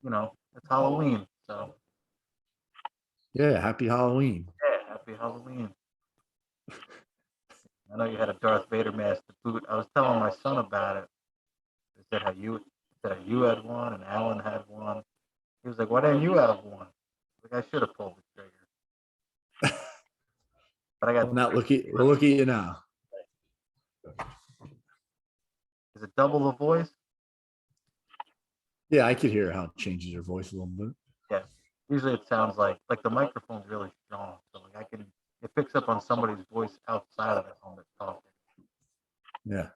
it's Halloween. So Yeah, happy Halloween. yeah, happy Halloween. I know you had a Darth Vader mask to boot. I was telling my son about it. I said how you had one and Alan had one. He was like, "Why didn't you have one?" Like I should have pulled the trigger, but I got. Well, now look at you now. Is it double the voice? Yeah, I could hear how it changes your voice a little bit. Yeah. Usually it sounds like the microphone's really strong, so like it picks up on somebody's voice outside of the helmet talking. Yeah.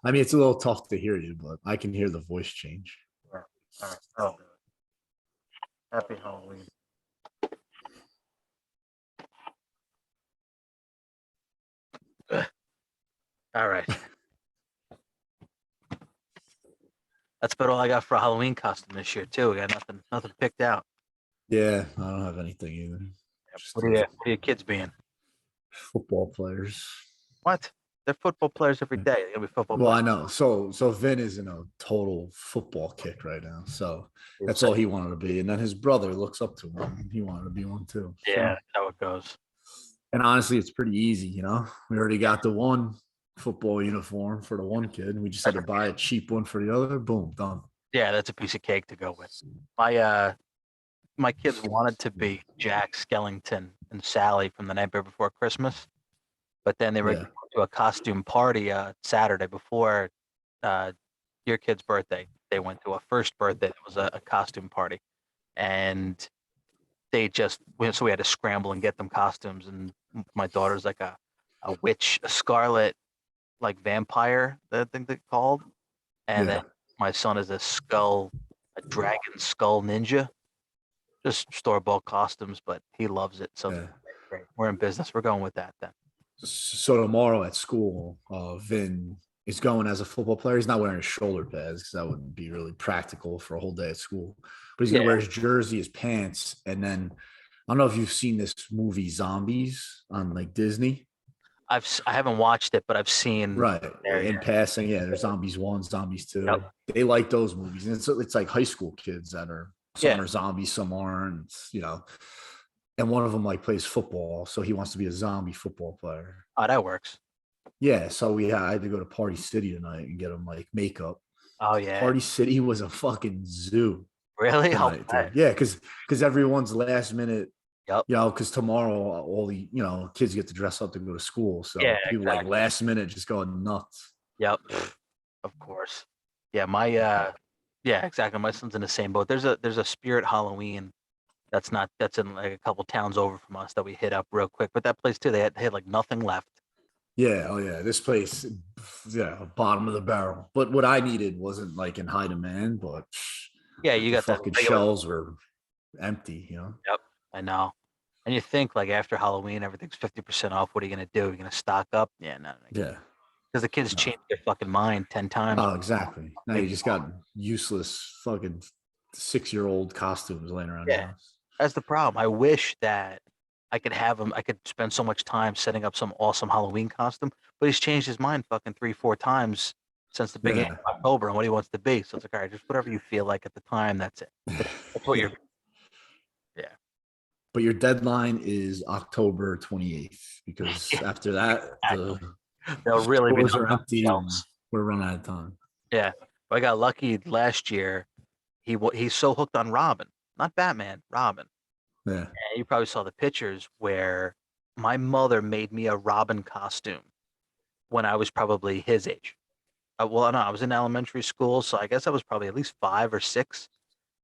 I mean, it's a little tough to hear you, but I can hear the voice change. Yeah. All right. Oh, good. Happy Halloween. All right. That's about all I got for a Halloween costume this year too. We got nothing picked out. Yeah, I don't have anything either. What are your kids being? Football players. What? They're football players every day. They're gonna be football Well, players. I know. So Vin is in a total football kick right now. So that's So, all he wanted to be. And then his brother looks up to him. He wanted to be one too. yeah, So, that's how it goes. and honestly, it's pretty easy, you know. We already got the one football uniform for the one kid, and we just had to buy a cheap one for the other. Boom, done. Yeah, that's a piece of cake to go with. My kids wanted to be Jack Skellington and Sally from The Nightmare Before Christmas, but then they were Yeah. going to a costume party Saturday before your kid's birthday. They went to a first birthday. It was a costume party, and so we had to scramble and get them costumes. And my daughter's like a witch, a scarlet like vampire, I think they called, and then Yeah. my son is a dragon skull ninja. Just store bought costumes, but he loves it. So Yeah. great. We're in business. We're going with that then. So tomorrow at school, Vin is going as a football player. He's not wearing his shoulder pads because that wouldn't be really practical for a whole day at school. But he's Yeah, gonna wear his jersey, his pants, and then I don't know if you've seen this movie Zombies on like Disney. I haven't watched it, but I've seen Right. there. In Yeah. passing, yeah, there's Zombies 1, Zombies 2. Yep. They like those movies. And it's like high school kids that are some Yeah. are zombies, some aren't, you know. And one of them like plays football, so he wants to be a zombie football player. Oh, that works. Yeah, so I had to go to Party City tonight and get him like makeup. Oh yeah. Party City was a fucking zoo Really? Oh, tonight, dude. Yeah, because everyone's last minute, yep. you know, because tomorrow all the kids get to dress up to go to school. So Yeah, people like exactly. last minute just going nuts. Yep. Of course. Yeah, yeah, exactly. My son's in the same boat. There's a Spirit Halloween that's in like a couple towns over from us that we hit up real quick. But that place too, they had like nothing left. Yeah, oh yeah, this place, yeah, bottom of the barrel. But what I needed wasn't like in high demand, but Yeah, you the got the fucking regular. shelves were empty, you know? Yep, I know. And you think like after Halloween, everything's 50% off. What are you gonna do? You're gonna stock up? Yeah, no, Yeah. because the kids No. change their fucking mind 10 times. Oh, exactly. Now you Maybe just more. got useless fucking 6-year-old costumes laying around your Yeah, house. that's the problem. I wish that I could have him. I could spend so much time setting up some awesome Halloween costume, but he's changed his mind fucking 3, 4 times since the beginning Yeah. of October on what he wants to be. So it's like, all right, just whatever you feel like at the time. That's it. That's what Yeah. you're. Yeah. But your deadline is October 28th because after that, Exactly. the They'll really be stores knocking are off the empty and shelves. we're running out of time. Yeah. But I got lucky last year. He's so hooked on Robin, not Batman, Robin. Yeah. And you probably saw the pictures where my mother made me a Robin costume when I was probably his age. Well, no, I was in elementary school, so I guess I was probably at least 5 or 6.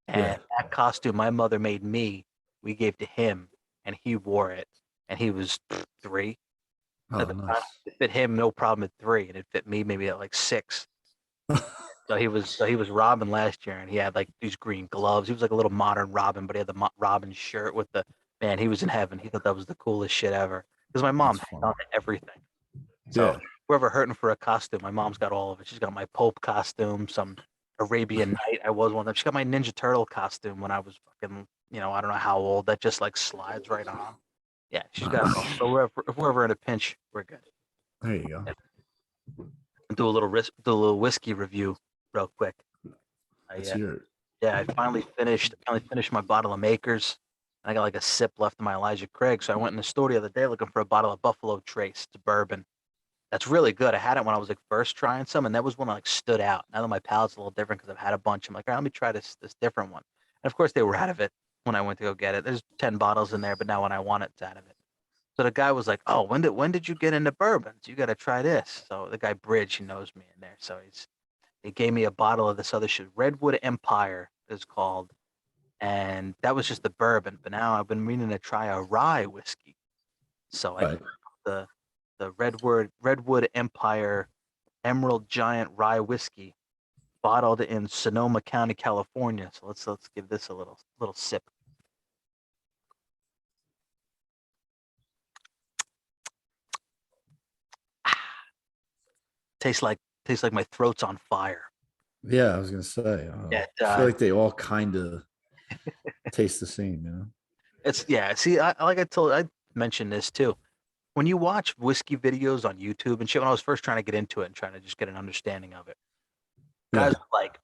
And Yeah. that costume my mother made me, we gave to him, and he wore it, and he was 3 at Oh, the time. nice. It fit him no problem at 3, and it fit me maybe at like 6. So he was Robin last year, and he had like these green gloves. He was like a little modern Robin, but he had the Robin shirt with the man. He was in heaven. He thought that was the coolest shit ever. Because my mom That's hangs fun. on to everything. So Yeah. whoever hurting for a costume, my mom's got all of it. She's got my Pope costume, some Arabian Night. I was one of them. She got my Ninja Turtle costume when I was fucking, I don't know how old. That just like slides right on. Yeah, she's got it all. Nice. So if we're ever in a pinch, we're good. There you go. Yeah. And do a little whiskey review real quick. I Let's hear it. Yeah, I finally finished my bottle of Makers. I got like a sip left in my Elijah Craig, so I went in the store the other day looking for a bottle of Buffalo Trace. It's bourbon. That's really good. I had it when I was like first trying some, and that was one that like stood out. Now that my palate's a little different because I've had a bunch, I'm like, all right, let me try this different one. And of course, they were out of it when I went to go get it. There's 10 bottles in there, but now when I want it, it's out of it. So the guy was like, "Oh, when did you get into bourbons? You got to try this." So the guy Bridge, he knows me in there, so he gave me a bottle of this other shit. Redwood Empire is called, and that was just the bourbon. But now I've been meaning to try a rye whiskey. So I Right. picked up the Redwood Empire Emerald Giant Rye Whiskey, bottled in Sonoma County, California. So let's give this a little sip. Tastes like tastes like my throat's on fire. Yeah, I was gonna say. Yeah, I feel like they all kind of taste the same, you know? it's yeah. See, I mentioned this too. When you watch whiskey videos on YouTube and shit, when I was first trying to get into it and trying to just get an understanding of it, guys Yeah. were like,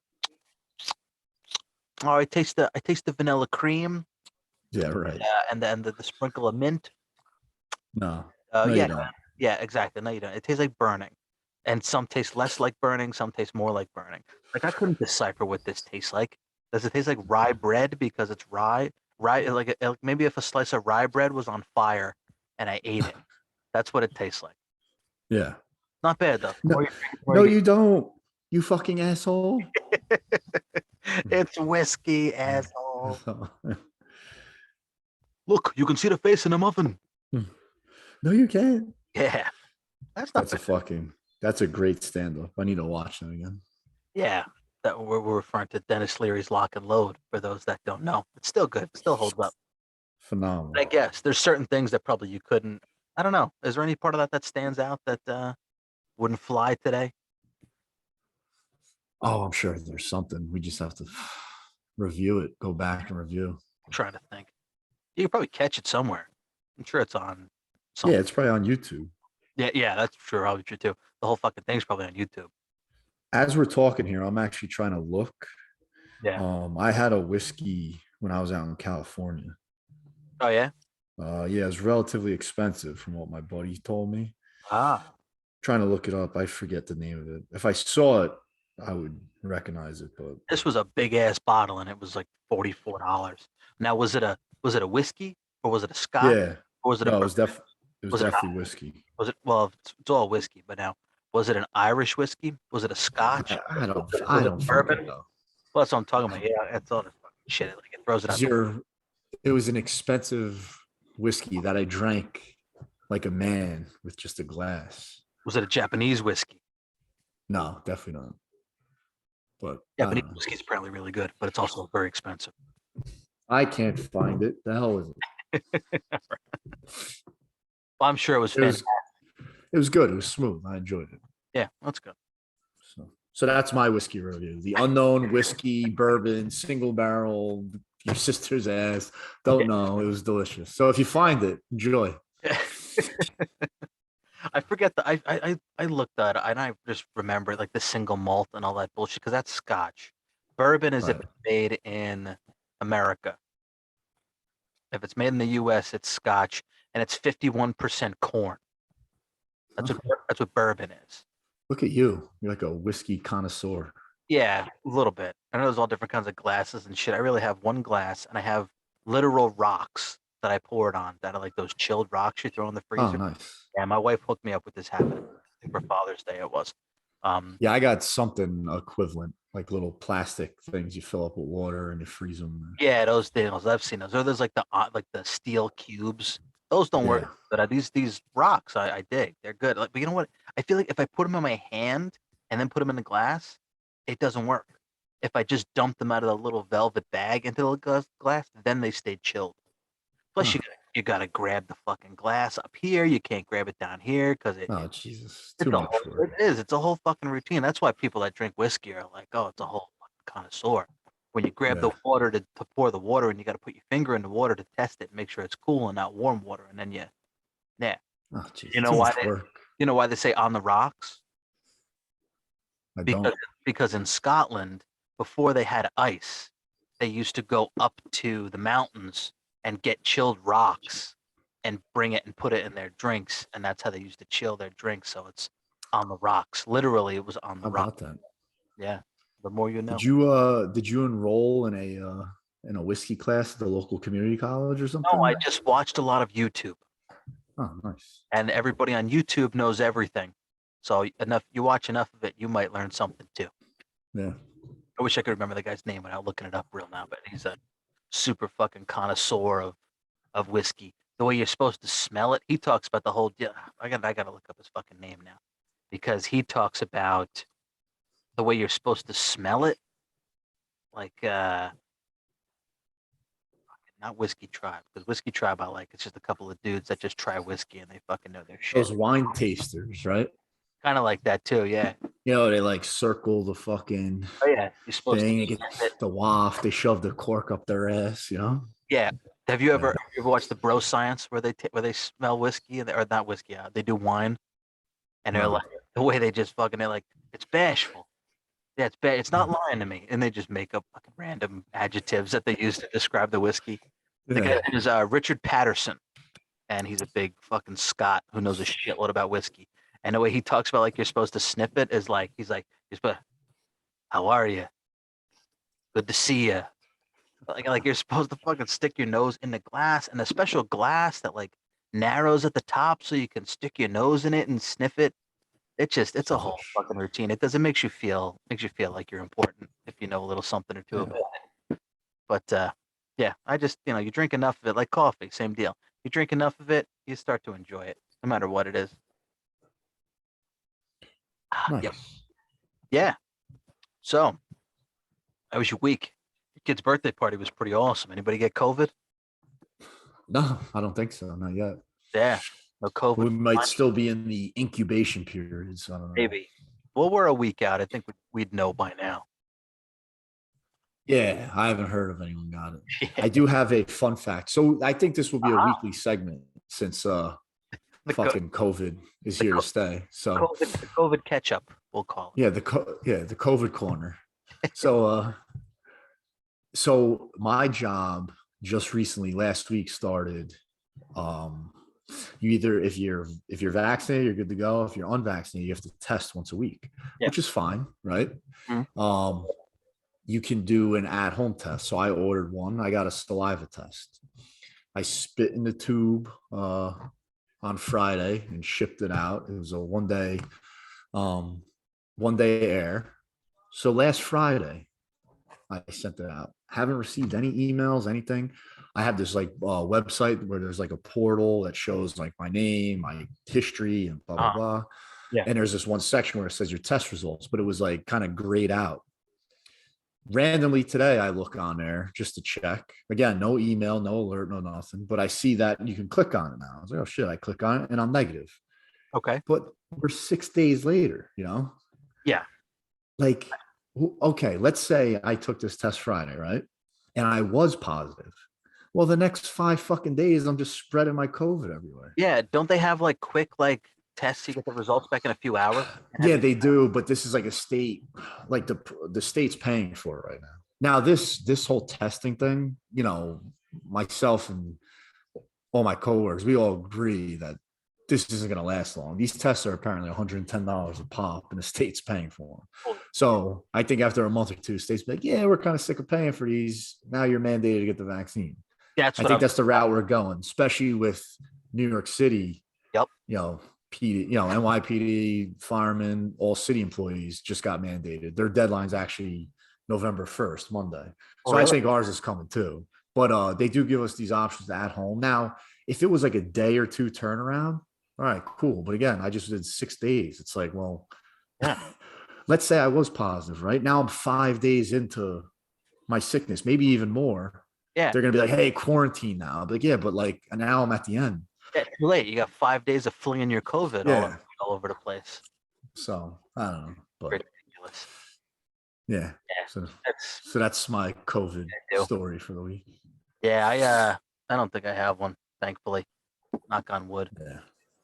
"Oh, I taste the vanilla cream, Yeah. Right. and the sprinkle of mint." No. No, Yeah, you don't. yeah, exactly. No, you don't. It tastes like burning, and some taste less like burning, some taste more like burning. Like I couldn't decipher what this tastes like. Does it taste like rye bread because it's rye? Rye, like maybe if a slice of rye bread was on fire and I ate it, that's what it tastes like. Yeah. Not bad though. The No, more you drink, the more no, you you don't. You fucking asshole. get. It's whiskey, asshole. Look, you can see the face in the muffin. No, you can't. Yeah, that's not That's a bad. fucking. That's a great stand-up. I need to watch that again. Yeah, that we're referring to Dennis Leary's Lock and Load for those that don't know. It's still good. It still holds up. I Phenomenal. guess there's certain things that probably you couldn't. I don't know. Is there any part of that that stands out that wouldn't fly today? Oh, I'm sure there's something. We just have to review it. Go back and review. I'm trying to think. You could probably catch it somewhere. I'm sure it's on Yeah, something. it's probably on YouTube. Yeah, that's true. Probably true too. The whole fucking thing's probably on YouTube. As we're talking here, I'm actually trying to look. Yeah. I had a whiskey when I was out in California. Oh yeah. Yeah, it's relatively expensive from what my buddy told me. Ah. Trying to look it up, I forget the name of it. If I saw it, I would recognize it. But This was a big ass bottle, and it was like $44. Now, was it a whiskey or was it a scotch yeah, or was it a no, bourbon? it was Was it an definitely whiskey. Was it well? It's all whiskey, but now was it an Irish whiskey? Was it a Scotch? Was I it don't fucking bourbon? know. Well, that's what I'm talking about. Yeah, that's all this fucking shit. Like it throws it out Because the. it was an expensive whiskey that I drank like a man with just a glass. Was it a Japanese whiskey? No, definitely not. But I Japanese don't know. whiskey is apparently really good, but it's also very expensive. I can't find it. The hell is it? Well, I'm sure it was It fantastic. was it was good. It was smooth. I enjoyed it. Yeah, that's good. So that's my whiskey review. The unknown whiskey, bourbon, single barrel, your sister's ass. Don't know. It was delicious. So if you find it, enjoy. Yeah. I forget the I looked at it and I just remember like the single malt and all that bullshit because that's Scotch. Bourbon is if Right. it's made in America. If it's made in the U.S., it's Scotch, and it's 51% corn. Huh. That's what bourbon is. Look at you. You're like a whiskey connoisseur. Yeah, a little bit. I know there's all different kinds of glasses and shit. I really have one glass, and I have literal rocks that I pour it on. That are like those chilled rocks you throw in the Oh, freezer. nice. Yeah, my wife hooked me up with this habit. I think for Father's Day it was. Yeah, I got something equivalent, like little plastic things you fill up with water and you freeze them. Yeah, those deals. I've seen those. Or there's like the steel cubes. Those don't work. Yeah. But these rocks, I dig. They're good. Like, but you know what? I feel like if I put them in my hand and then put them in the glass, it doesn't work. If I just dump them out of the little velvet bag into the glass, then they stay chilled. Plus, Huh. you gotta grab the fucking glass up here. You can't grab it down here because Oh, Jesus. it's Too a much whole, work. it is. It's a whole fucking routine. That's why people that drink whiskey are like, oh, it's a whole fucking connoisseur. When you grab the Yeah. water to pour the water, and you got to put your finger in the water to test it, and make sure it's cool and not warm water, and then yeah. Oh, jeez. You know Too why much work. they say on the rocks? I Because don't. because in Scotland, before they had ice, they used to go up to the mountains and get chilled rocks and bring it and put it in their drinks, and that's how they used to chill their drinks. So it's on the rocks. Literally, it was on the How rock. about that? Yeah, the more you know. Did you enroll in a whiskey class at the local community college or No, I something? just watched a lot of YouTube, Oh, nice. and everybody on YouTube knows everything. So enough, you watch enough of it, you might learn something too. Yeah. I wish I could remember the guy's name without looking it up real now, but he's a super fucking connoisseur of whiskey. The way you're supposed to smell it, he talks about the whole. Yeah, I gotta look up his fucking name now, because he talks about the way you're supposed to smell it, like not Whiskey Tribe, because Whiskey Tribe I like. It's just a couple of dudes that just try whiskey and they fucking know their shit. Those wine tasters, right? Kind of like that too, yeah. You know, they like circle the fucking Oh yeah, you're supposed to thing, they get sniff it. the waft, they shove the cork up their ass, you know? Yeah. Yeah. Have you ever watched the Bro Science where where they smell whiskey or not whiskey? They do wine and they're No. like the way they just fucking they're like it's bashful. Yeah, it's bad. It's not lying to me, and they just make up fucking random adjectives that they use to describe the whiskey. The Yeah. guy is Richard Patterson, and he's a big fucking Scot who knows a shitload about whiskey. And the way he talks about like you're supposed to sniff it is like you're supposed, how are you? Good to see you. Like you're supposed to fucking stick your nose in the glass, and a special glass that like narrows at the top so you can stick your nose in it and sniff it. It's a whole Selfish. fucking routine. Makes you feel like you're important if you know a little something or two Yeah. of it. But yeah, I just you drink enough of it, like coffee, same deal. You drink enough of it, you start to enjoy it, no matter what it is. Yep. Nice. Yeah. So, how was your week? Your kid's birthday party was pretty awesome. Anybody get COVID? No, I don't think so. Not yet. Yeah. No COVID. We might still be in the incubation period. So I don't know. Maybe. Well, we're a week out. I think we'd know by now. Yeah, I haven't heard of anyone got it. Yeah. I do have a fun fact. So I think this will be a Ah, weekly segment since the, co- fucking COVID is the, here to co- stay. So the COVID catch up, we'll call it. yeah, the COVID corner. So so my job just recently last week started. Um, you either if you're vaccinated, you're good to go. If you're unvaccinated, you have to test once a week, Yeah. which is fine, right? Mhm. You can do an at-home test. So I ordered one. I got a saliva test. I spit in the tube on Friday and shipped it out. It was a um, 1 day air. So last Friday, I sent it out. Haven't received any emails, anything. I have this like website where there's like a portal that shows like my name, my history, and blah blah blah. Yeah. And there's this one section where it says your test results, but it was like kind of grayed out. Randomly today, I look on there just to check. Again, no email, no alert, no nothing. But I see that you can click on it now. I was like, oh shit, I click on it and I'm negative. Okay. But we're 6 days later, you know? Yeah. Like, okay, let's say I took this test Friday, right? And I was positive. Well, the next 5 fucking days, I'm just spreading my COVID everywhere. Yeah. Don't they have like quick like tests? You get the results back in a few hours. Yeah, they do, but this is like a state, like the state's paying for it right now. Now, this whole testing thing, you know, myself and all my coworkers, we all agree that this isn't going to last long. These tests are apparently $110 a pop, and the state's paying for them. So I think after a month or two, states be like, "Yeah, we're kind of sick of paying for these. Now you're mandated to get the vaccine." That's I what think I'm. that's the route we're going, especially with New York City. Yep. You know, NYPD, firemen, all city employees just got mandated. Their deadline's actually November 1st, Monday. So I think ours is coming too. But they do give us these options at home. Now, if it was like a day or two turnaround, all right, cool. But again, I just did 6 days. It's like, well, Yeah. let's say I was positive, right? Now I'm 5 days into my sickness, maybe even more. Yeah. They're gonna be like, hey, quarantine now. I'll be like, yeah, but like now I'm at the end. Yeah, too late. You got 5 days of flinging your COVID Yeah. all over the place. So I don't know. But Ridiculous. yeah. Yeah. So That's that's my COVID do. story for the week. Yeah, I don't think I have one, thankfully. Knock on wood. Yeah.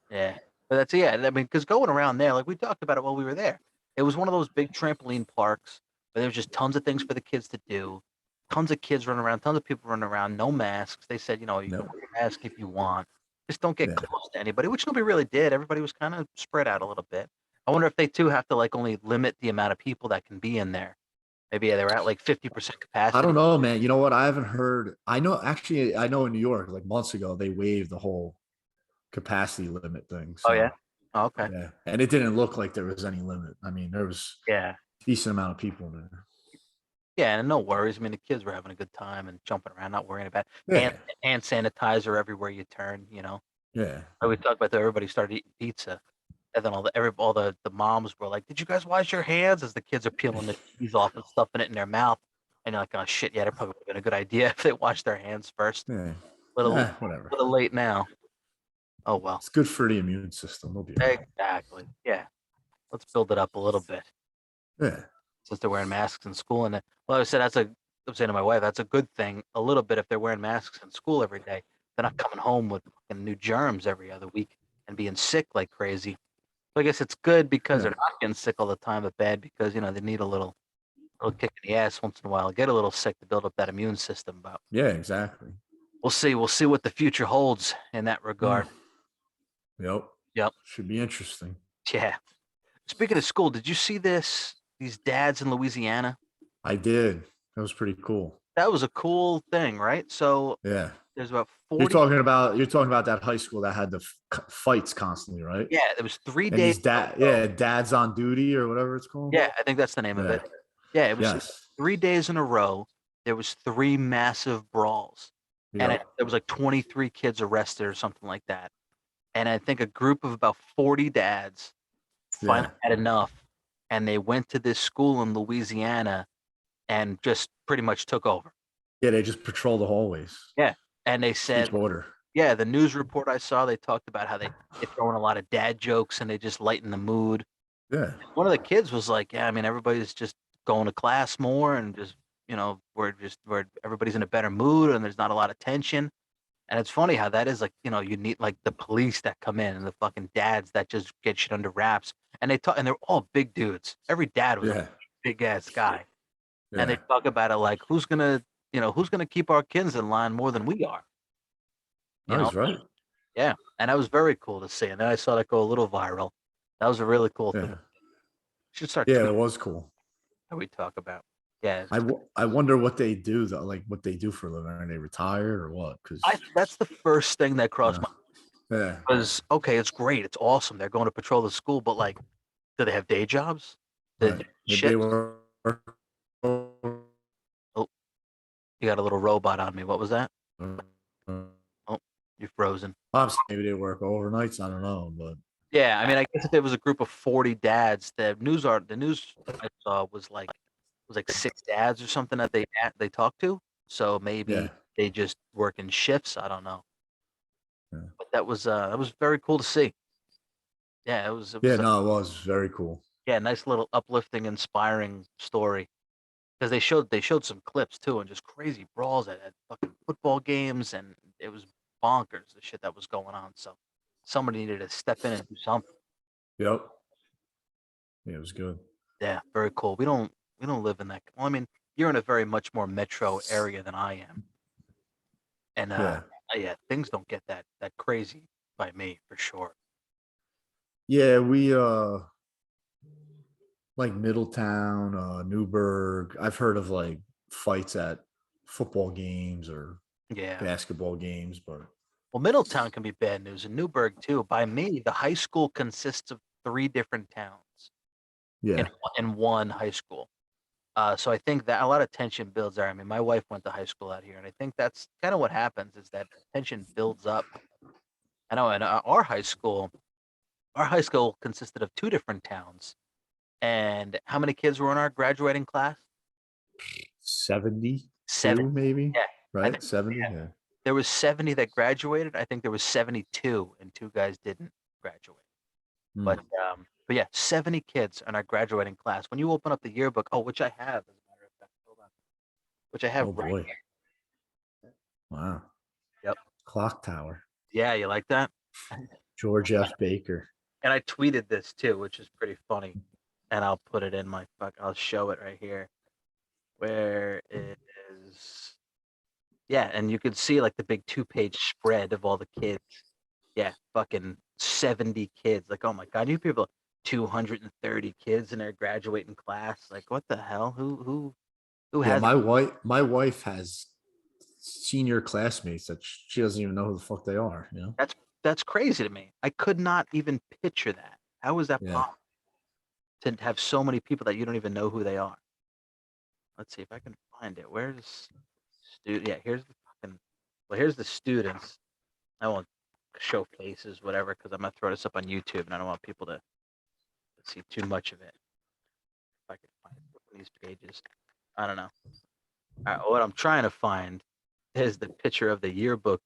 Yeah. But that's I mean, because going around there, like we talked about it while we were there, it was one of those big trampoline parks where there was just tons of things for the kids to do. tons of kids running around, tons of people running around, no masks. They said, you can Nope. wear a mask if you want. Just don't get Yeah. close to anybody, which nobody really did. Everybody was kind of spread out a little bit. I wonder if they too have to like only limit the amount of people that can be in there. Maybe they were at like 50% I capacity. don't know, man. You know what? I haven't heard. I know actually, I know in New York, like months ago, they waived the whole capacity limit thing. Oh yeah. So Oh, okay. yeah. And it didn't look like there was any limit. I mean, there was Yeah. a decent amount of people there. Yeah, and no worries. I mean, the kids were having a good time and jumping around, not worrying about hand Yeah. hand sanitizer everywhere you turn. Yeah. We talked about that. Everybody started eating pizza, and then all the moms were like, "Did you guys wash your hands?" As the kids are peeling the cheese off and stuffing it in their mouth, and you're like, "Oh shit, yeah, that probably would have been a good idea if they washed their hands first." Yeah. Little Whatever. little late now. Oh well. It's good for the immune system. They'll be all right. Exactly. Yeah. Let's build it up a little bit Yeah. since they're wearing masks in school. And well, I'm saying to my wife, that's a good thing a little bit if they're wearing masks in school every day. They're not coming home with fucking new germs every other week and being sick like crazy. So I guess it's good because Yeah. they're not getting sick all the time, but bad because they need a little kick in the ass once in a while, get a little sick to build up that immune system. But Yeah. Exactly. we'll see. We'll see what the future holds in that Mm. regard. Yep. Yep. Should be interesting. Yeah. Speaking of school, did you see this? These dads in Louisiana. I did. That was pretty cool. That was a cool thing, right? So Yeah. there's about You're 40. talking about that high school that had the fights constantly, right? Yeah, there was three And days these in a yeah, row. dads on duty or whatever it's called. Yeah, I think that's the name of Yeah. it. Yeah, it was Yes. 3 days in a row. There was three massive brawls, and Yep. there was like 23 kids arrested or something like that. And I think a group of about 40 dads finally Yeah. had enough, and they went to this school in Louisiana and just pretty much took over. Yeah. They just patrol the hallways. Yeah, and they said, Keep order. yeah, the news report I saw, they talked about how they throw in a lot of dad jokes and they just lighten the mood. Yeah. One of the kids was like, "Yeah, I mean, everybody's just going to class more and just, we're everybody's in a better mood and there's not a lot of tension." And it's funny how that is like, you need like the police that come in and the fucking dads that just get shit under wraps. And they talk, and they're all big dudes. Every dad was a Yeah. big ass guy, and they Yeah. talk about it like, who's gonna keep our kids in line more than we are, you No, know? he's right. Yeah, and that was very cool to see. And then I saw that go a little viral. That was a really cool thing. Yeah. Should start Yeah. tweeting It was cool. how we talk about. Yeah, I wonder what they do though, like what they do for a living. Are they retired or what? Because that's the first thing that crossed yeah. my Yeah. was okay. It's great. It's awesome. They're going to patrol the school, but like, do they have day jobs? Do they do Right. Maybe they shifts? were. Oh, you got a little robot on me. What was that? Oh, you're frozen. Maybe they work overnights. I don't know, but Yeah, I mean, I guess if there was a group of 40 dads, the news I saw was like six dads or something that they talked to. So maybe yeah. they just work in shifts. I don't know, Yeah. but that was very cool to see. Yeah, it Yeah. was No, it was very cool. yeah, nice little uplifting, inspiring story because they showed some clips too and just crazy brawls at fucking football games and it was bonkers the shit that was going on. So somebody needed to step in and do something. Yep. Yeah, it was good. Yeah, very cool. We don't live in that. Well, I mean, you're in a very much more metro area than I am, and Yeah. yeah, things don't get that crazy by me for sure. Yeah, we like Middletown, Newburgh. I've heard of like fights at football games or Yeah. basketball games, but Well, Middletown can be bad news, and Newburgh too. By me, the high school consists of three different towns in yeah. in one high school. So I think that a lot of tension builds there. I mean, my wife went to high school out here, and I think that's kind of what happens is that tension builds up. I know in our high school consisted of two different towns. And how many kids were in our graduating class? 72 70. maybe, Yeah. I right? think 70, yeah, yeah. there was 70 that graduated. I think there was 72 and two guys didn't graduate. But Mm. yeah, 70 kids in our graduating class. When you open up the yearbook, which I have, as a matter of fact, hold on, which I have Oh right boy. here. Wow. Yep. Clock tower. Yeah, you like that? George F. Baker. And I tweeted this too, which is pretty funny. And I'll put it in I'll show it right here. Where is was, yeah, and you could see like the big 2-page spread of all the kids. Yeah, fucking 70 kids. Like, oh my god, you people, 230 kids in their graduating class. Like, what the hell? Who Yeah, has my wife has senior classmates that she doesn't even know who the fuck they are, you know? that's crazy to me. I could not even picture that. How is that Yeah. possible to have so many people that you don't even know who they are? Let's see if I can find it. Where's student? Yeah, here's the fucking. Well, here's the students. I won't show faces, whatever, because I'm gonna throw this up on YouTube, and I don't want people to see too much of it. If I can find these pages, I don't know. What I'm trying to find is the picture of the yearbook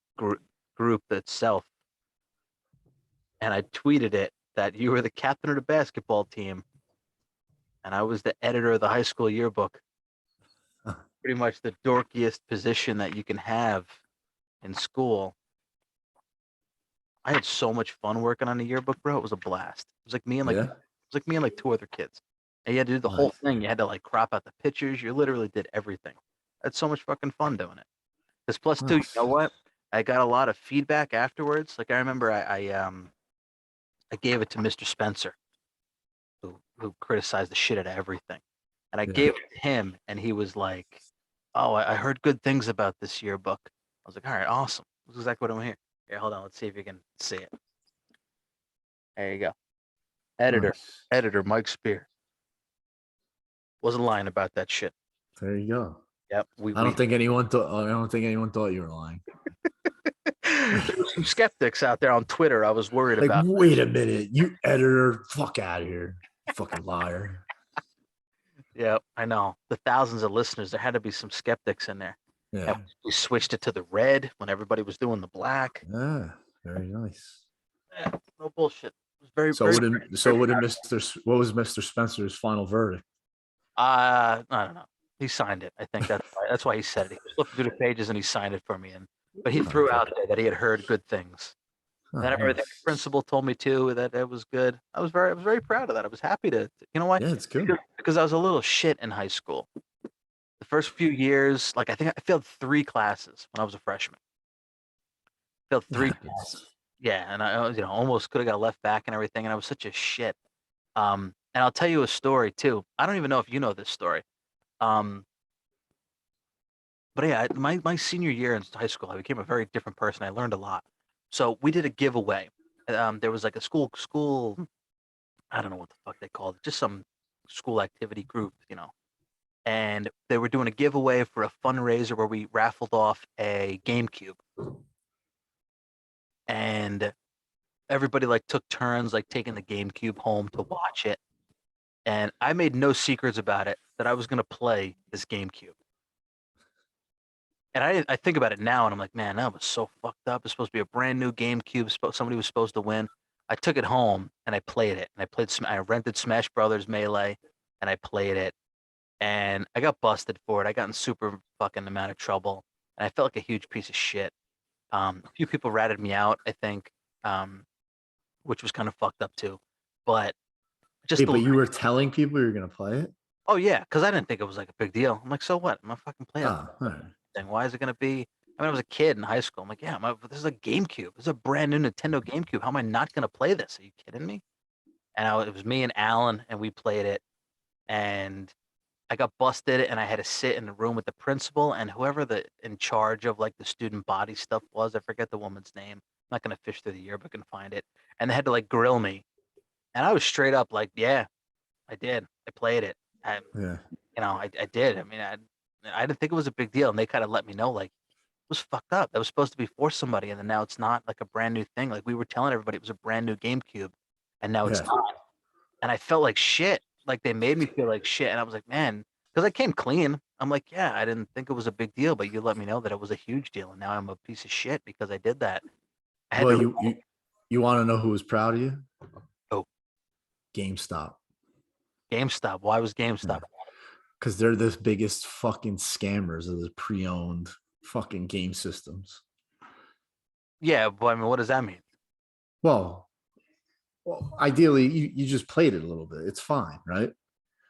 group itself, and I tweeted it that you were the captain of the basketball team, and I was the editor of the high school yearbook. Pretty much the dorkiest position that you can have in school. I had so much fun working on the yearbook, bro. It was a blast. It was like me and Yeah. like 2 other kids. And you had to do the whole Nice. thing. You had to like crop out the pictures. You literally did everything. I had so much fucking fun doing it. This plus two, you Nice. know what? I got a lot of feedback afterwards. Like I remember I gave it to Mr. Spencer, who criticized the shit out of everything. And I Yeah. gave it to him and he was like, oh, I heard good things about this yearbook. I was like, all right, awesome. That's exactly what I'm here. Here, hold on. Let's see if you can see it. There you go. Editor, Nice. editor Mike Spear. Wasn't lying about that shit. There you go. Yep. I don't think anyone thought. I don't think anyone thought you were lying. There were some skeptics out there on Twitter I was worried Like, about. wait a minute, you editor, fuck out of here, fucking liar. Yeah, I know. The thousands of listeners, there had to be some skeptics in there. Yeah. And we switched it to the red when everybody was doing the black. Yeah. Very nice. Yeah, no bullshit. It was very, So very, what did very What was Mr. Spencer's final verdict? I don't know. He signed it. I think that's why he said it. He was flipping through the pages and he signed it for me. But he threw Okay. out there that he had heard good things. Oh, Then everything the nice. principal told me too that it was good. I was very proud of that. I was happy to, you know why? Yeah, it's good. Because I was a little shit in high school. The first few years, like I think I failed 3 classes when I was a freshman. Failed It 3 classes. happens. Yeah, and I almost could have got left back and everything, and I was such a shit. And I'll tell you a story too. I don't even know if you know this story. Um, but yeah, my senior year in high school, I became a very different person. I learned a lot. So we did a giveaway. There was like a school. I don't know what the fuck they called it, just some school activity group, and they were doing a giveaway for a fundraiser where we raffled off a GameCube, and everybody like took turns like taking the GameCube home to watch it, and I made no secrets about it that I was gonna play this GameCube. And I think about it now, and I'm like, man, that was so fucked up. It's supposed to be a brand new GameCube. Somebody was supposed to win. I took it home and I played it. And I rented Smash Brothers Melee, and I played it. And I got busted for it. I got in super fucking amount of trouble, and I felt like a huge piece of shit. A few people ratted me out, I think, um, which was kind of fucked up too. But just Hey, the but you were telling people you were gonna play it? oh yeah, because I didn't think it was like a big deal. I'm like, so what? I'm gonna fucking play it. Ah, all right. Thing. Why is it gonna be? I mean, I was a kid in high school. I'm like, yeah, this is a GameCube. This is a brand new Nintendo GameCube. How am I not gonna play this? Are you kidding me? And it was me and Alan, and we played it. And I got busted, and I had to sit in the room with the principal and whoever the in charge of like the student body stuff was. I forget the woman's name. I'm not gonna fish through the yearbook and find it. And they had to like grill me, and I was straight up like, yeah, I did. I played it. Yeah. I did. I mean, I didn't think it was a big deal, and they kind of let me know like it was fucked up. That was supposed to be for somebody, and then now it's not like a brand new thing. Like we were telling everybody it was a brand new GameCube, and now it's Yeah. not. And I felt like shit. Like they made me feel like shit, and I was like, man, because I came clean. I'm like, yeah, I didn't think it was a big deal, but you let me know that it was a huge deal, and now I'm a piece of shit because I did that. I had Well, to. you want to know who was proud of you? Oh, GameStop. GameStop. Why was GameStop? Because they're the biggest fucking scammers of the pre-owned fucking game systems. Yeah, but I mean, what does that mean? Well, ideally, you just played it a little bit. It's fine, right?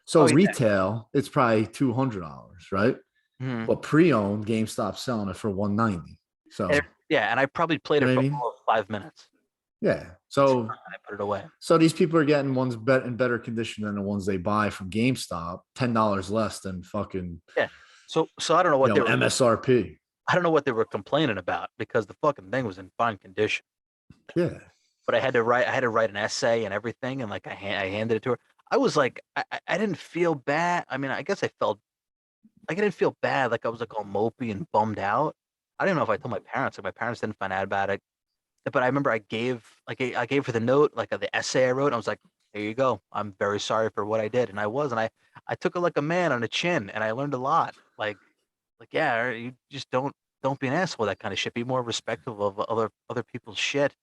So Oh yeah. retail, it's probably $200, right? Mhm. but pre-owned, GameStop selling it for 190. So Yeah, and I probably played you it know what for I mean? all of 5 minutes. Yeah. So So I put it away. so these people are getting ones in better condition than the ones they buy from GameStop, $10 less than fucking Yeah. So I don't know what they were MSRP. I don't know what they were complaining about because the fucking thing was in fine condition. Yeah. But I had to write an essay and everything, and like I handed it to her. I was like, I didn't feel bad. I mean, I guess I felt like I didn't feel bad, like I was like all mopey and bummed out. I didn't know if I told my parents. Like my parents didn't find out about it. But I remember I gave her the note, like the essay I wrote. And I was like, here you go. I'm very sorry for what I did, and I took it like a man on the chin, and I learned a lot. Like yeah, you just don't be an asshole. That kind of shit. Be more respectful of other people's shit.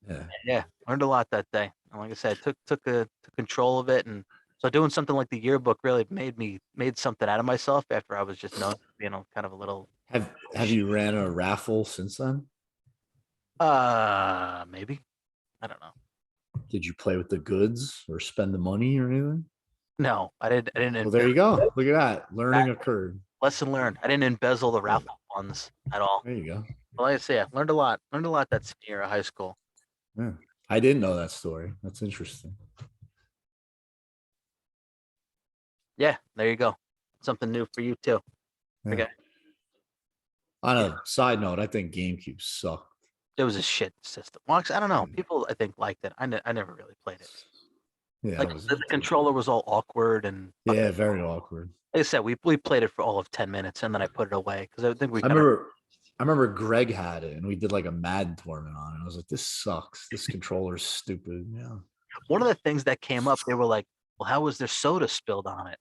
Yeah. Yeah, learned a lot that day. And like I said, took control of it, and so doing something like the yearbook really made something out of myself after I was just known for being kind of a little. Have you ran a raffle since then? Maybe I don't know. Did you play with the goods or spend the money or anything? No, I didn't. I Well, didn't. there you go. Look at that. Learning occurred. Lesson learned. I didn't embezzle the Yeah. raffle funds at all. There you go. But like I say, I learned a lot. Learned a lot that senior year of high school. Yeah. I didn't know that story. That's interesting. Yeah, there you go. Something new for you too. Yeah. Okay. On Yeah, a side note, I think GameCube sucked. it was a shit system. Well, actually, I don't know. People, I think, liked it. I never really played it. Yeah, I Like wasn't the into it. controller was all awkward and Yeah, very awkward. like I said, we played it for all of 10 minutes and then I put it away because I think we I kind of remember I remember Greg had it and we did like a Madden tournament on it. I was like, this sucks. This controller's stupid. Yeah. one of the things that came up. They were like, "Well, how was there soda spilled on it?"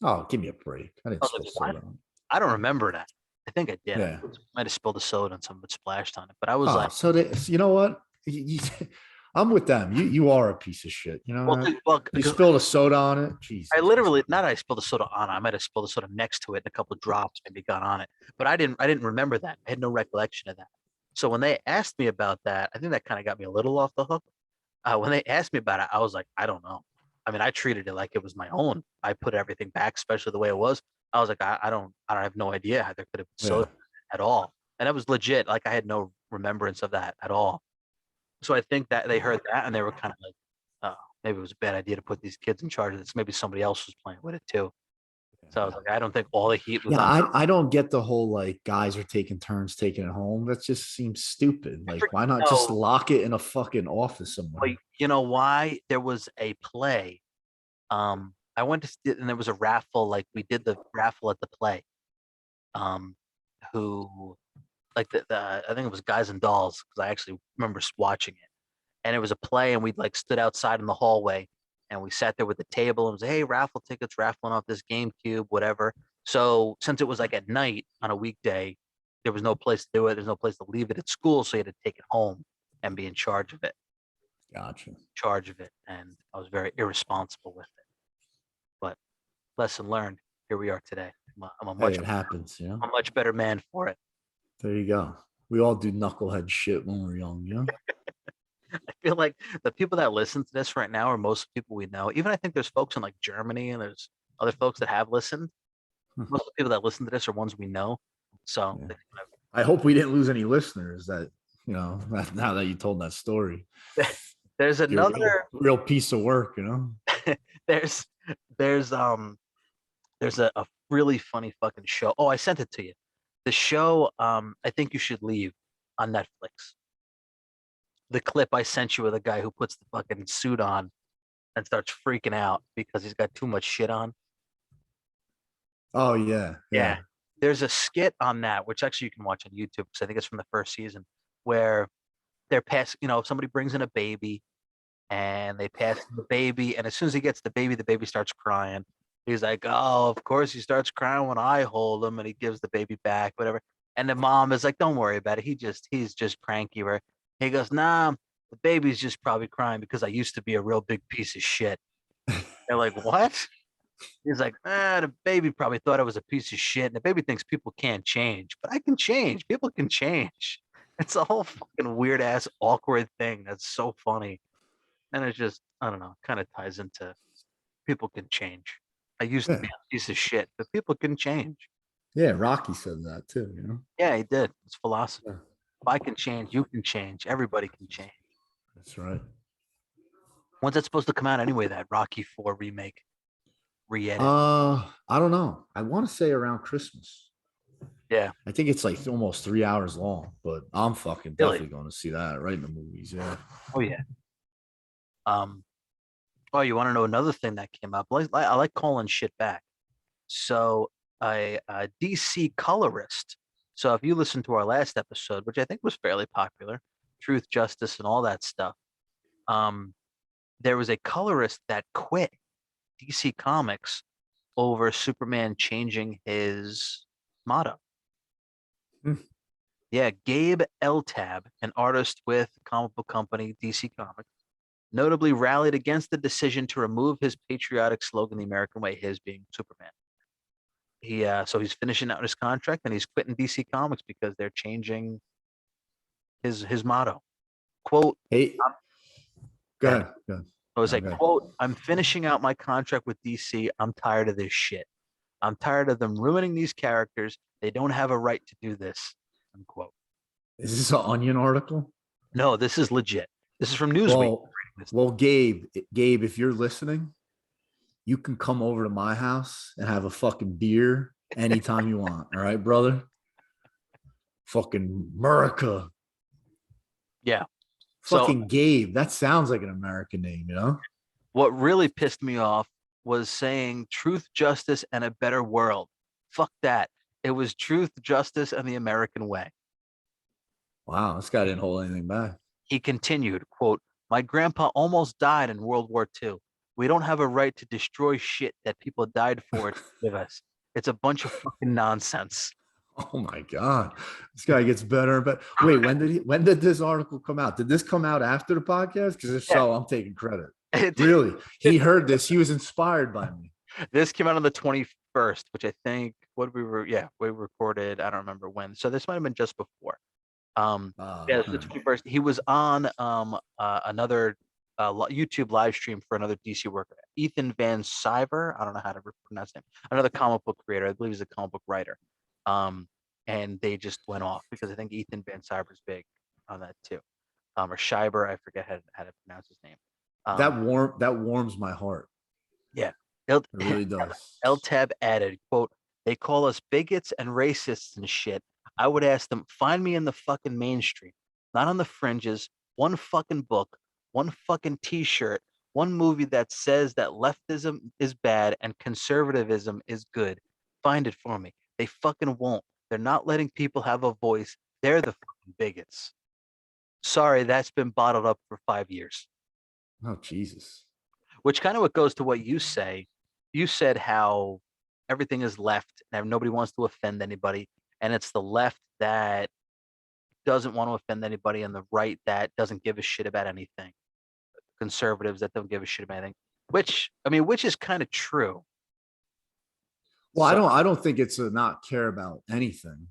Oh, give me a break. I I didn't was spill like, "What?" soda on I don't remember that. I think I it. did. I Yeah. might have spilled the soda and some of it splashed on it, but I was Oh, like, so you know what? I'm with them. You are a piece of shit. You know "Well, that? You because spilled a soda on it. I Jesus. literally not that I spilled the soda on it. I might have spilled the soda next to it, and a couple of drops maybe got on it, but I didn't remember that. I had no recollection of that. So when they asked me about that, I think that kind of got me a little off the hook. When they asked me about it, I was like, I don't know. I mean, I treated it like it was my own. I put everything back, especially the way it was. I was like, I don't have no idea how there could have been Yeah. soda at all. And that was legit. Like I had no remembrance of that at all. So I think that they heard that and they were kind of like, oh, maybe it was a bad idea to put these kids in charge of this. Maybe somebody else was playing with it too. So I was like, I don't think all the heat was Yeah, on. I don't get the whole like guys are taking turns taking it home. That just seems stupid. Like, why not just No, lock it in a fucking office but somewhere? you know why? There was a play. I went to and there was a raffle. Like we did the raffle at the play. Um, who like the I think it was Guys and Dolls because I actually remember watching it. And it was a play, and we like stood outside in the hallway, and we sat there with the table and was, hey, raffle tickets, raffling off this GameCube, whatever. So since it was like at night on a weekday, there was no place to do it. There's no place to leave it at school, so you had to take it home and be in charge of it. Gotcha. And I was very irresponsible with it. But lesson learned. Here we are today. I'm a Hey, much it happens, I'm a much better man for it. There you go. We all do knucklehead shit when we're young, you know? I feel like the people that listen to this right now are most people we know. Even I think there's folks in like Germany and there's other folks that have listened. Most of the people that listen to this are ones we know. So Yeah. I hope we didn't lose any listeners that, now that you told that story. there's You're a real, another real piece of work, you know? there's there's a really funny fucking show. Oh, I sent it to you. The show I think you should leave on Netflix. The clip I sent you of the guy who puts the fucking suit on and starts freaking out because he's got too much shit on. Oh yeah, Yeah. yeah. There's a skit on that, which actually you can watch on YouTube because I think it's from the first season, where they're pass, if somebody brings in a baby and they pass the baby, and as soon as he gets the baby starts crying. He's like, oh, of course he starts crying when I hold him, and he gives the baby back, whatever. And the mom is like, don't worry about it. He's just cranky. Where he goes, nah, the baby's just probably crying because I used to be a real big piece of shit. They're like, what? He's like, the baby probably thought I was a piece of shit. And the baby thinks people can't change, but I can change. People can change. It's a whole fucking weird ass awkward thing that's so funny. And it's just, I don't know, kind of ties into people can change. I used to Yeah. be a piece of shit, but people can change. Yeah, Rocky said that too, you know? Yeah, he did. It's philosophy. Yeah, If I can change, you can change. Everybody can change. that's right. When's that supposed to come out anyway? That Rocky 4 remake, re-edit. I don't know. I want to say around Christmas. Yeah, I think it's like almost 3 hours long, but I'm fucking really. definitely going to see that right in the movies. Yeah. Oh yeah. Um. Oh, you want to know another thing that came up? I like calling shit back. So a DC colorist. So if you listen to our last episode, which I think was fairly popular, Truth, Justice, and all that stuff, um, there was a colorist that quit DC Comics over Superman changing his motto. Hmm. Yeah, Gabe Eltab, an artist with comic book company DC Comics, notably rallied against the decision to remove his patriotic slogan, "The American Way," his being Superman. So he's finishing out his contract and he's quitting DC Comics because they're changing his motto. Quote, Hey, go go ahead. ahead. Go ahead. I was like, Okay. quote, "I'm finishing out my contract with DC. I'm tired of this shit. I'm tired of them ruining these characters. They don't have a right to do this." Unquote. Is this an Onion article? No, this is legit. This is from Newsweek. Well, well, Gabe, if you're listening, you can come over to my house and have a fucking beer anytime you want. All right, brother? Fucking America. Yeah. So Fucking Gabe. That sounds like an American name, you know? what really pissed me off was saying truth, justice, and a better world. Fuck that. It was truth, justice, and the American way. Wow, this guy didn't hold anything back. He continued, quote, "My grandpa almost died in World War II. We don't have a right to destroy shit that people died for to give us. It's a bunch of fucking nonsense." Oh my god, this guy gets better and better. Wait, when did this article come out? Did this come out after the podcast? Because if Yeah, so, I'm taking credit. it, Really, he it, heard this. He was inspired by me. this came out on the 21st, which I think we recorded. I don't remember when. So this might have been just before. Yeah, All the right. 21st. He was on another YouTube live stream for another DC worker, Ethan Van Sciver. I don't know how to pronounce him. Another comic book creator. I believe he's a comic book writer. Um, and they just went off because I think Ethan Van Sciver's big on that too. Or Schreiber, I forget how to pronounce his name. Um, That warms my heart. yeah. El, It really does. Tab added, quote, "They call us bigots and racists and shit. I would ask them, find me in the fucking mainstream, not on the fringes, one fucking book, one fucking t-shirt, one movie that says that leftism is bad and conservatism is good. Find it for me. They fucking won't. They're not letting people have a voice. They're the fucking bigots. Sorry, that's been bottled up for 5 years." Oh Jesus. Which kind of what goes to what you say. You said how everything is left and nobody wants to offend anybody, and it's the left that doesn't want to offend anybody, and the right that doesn't give a shit about anything. Conservatives that don't give a shit about anything. Which is kind of true. Well, So I don't think it's a not care about anything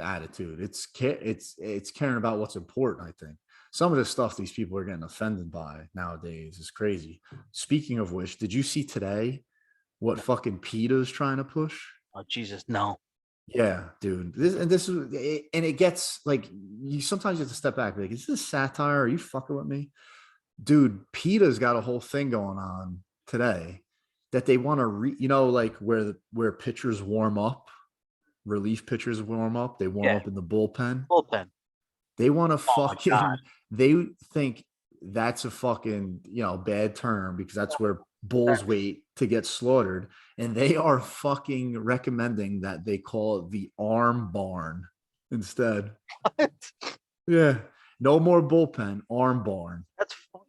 attitude. It's caring about what's important. I think some of the stuff these people are getting offended by nowadays is crazy. Speaking of which, did you see today what fucking PETA is trying to push? oh Jesus, no. Yeah, dude. And it gets like you sometimes you have to step back. Like, is this satire? Are you fucking with me, dude? PETA's got a whole thing going on today that they want to like where pitchers warm up, relief pitchers warm up. They warm Yeah, up in the bullpen. bullpen. They want to Oh my God. fucking. They think that's a fucking bad term because that's where bulls wait to get slaughtered, and they are fucking recommending that they call it the arm barn instead. What? Yeah, no more bullpen, arm barn.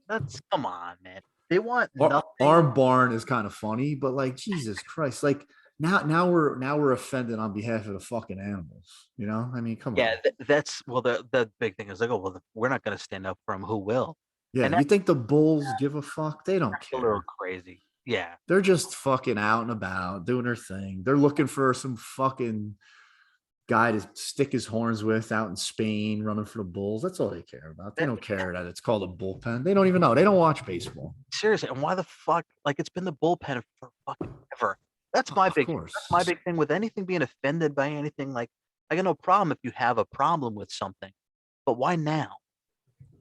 That's come on, man. They want nothing. Arm barn is kind of funny, but like Jesus Christ, like now we're offended on behalf of the fucking animals. I mean, come Yeah, on. that's well. The big thing is like, oh well, we're not going to stand up for them. Who will? Yeah, And you that's think the bulls give a fuck? They don't a little care. crazy. Yeah, They're just fucking out and about doing their thing. They're looking for some fucking guy to stick his horns with out in Spain running for the Bulls. That's all they care about. They that, don't care that it's called a bullpen. They don't even know. They don't watch baseball. seriously. And why the fuck? Like it's been the bullpen for fucking ever. That's Oh, my of big course. thing with anything being offended by anything. Like, I got no problem if you have a problem with something, but why now?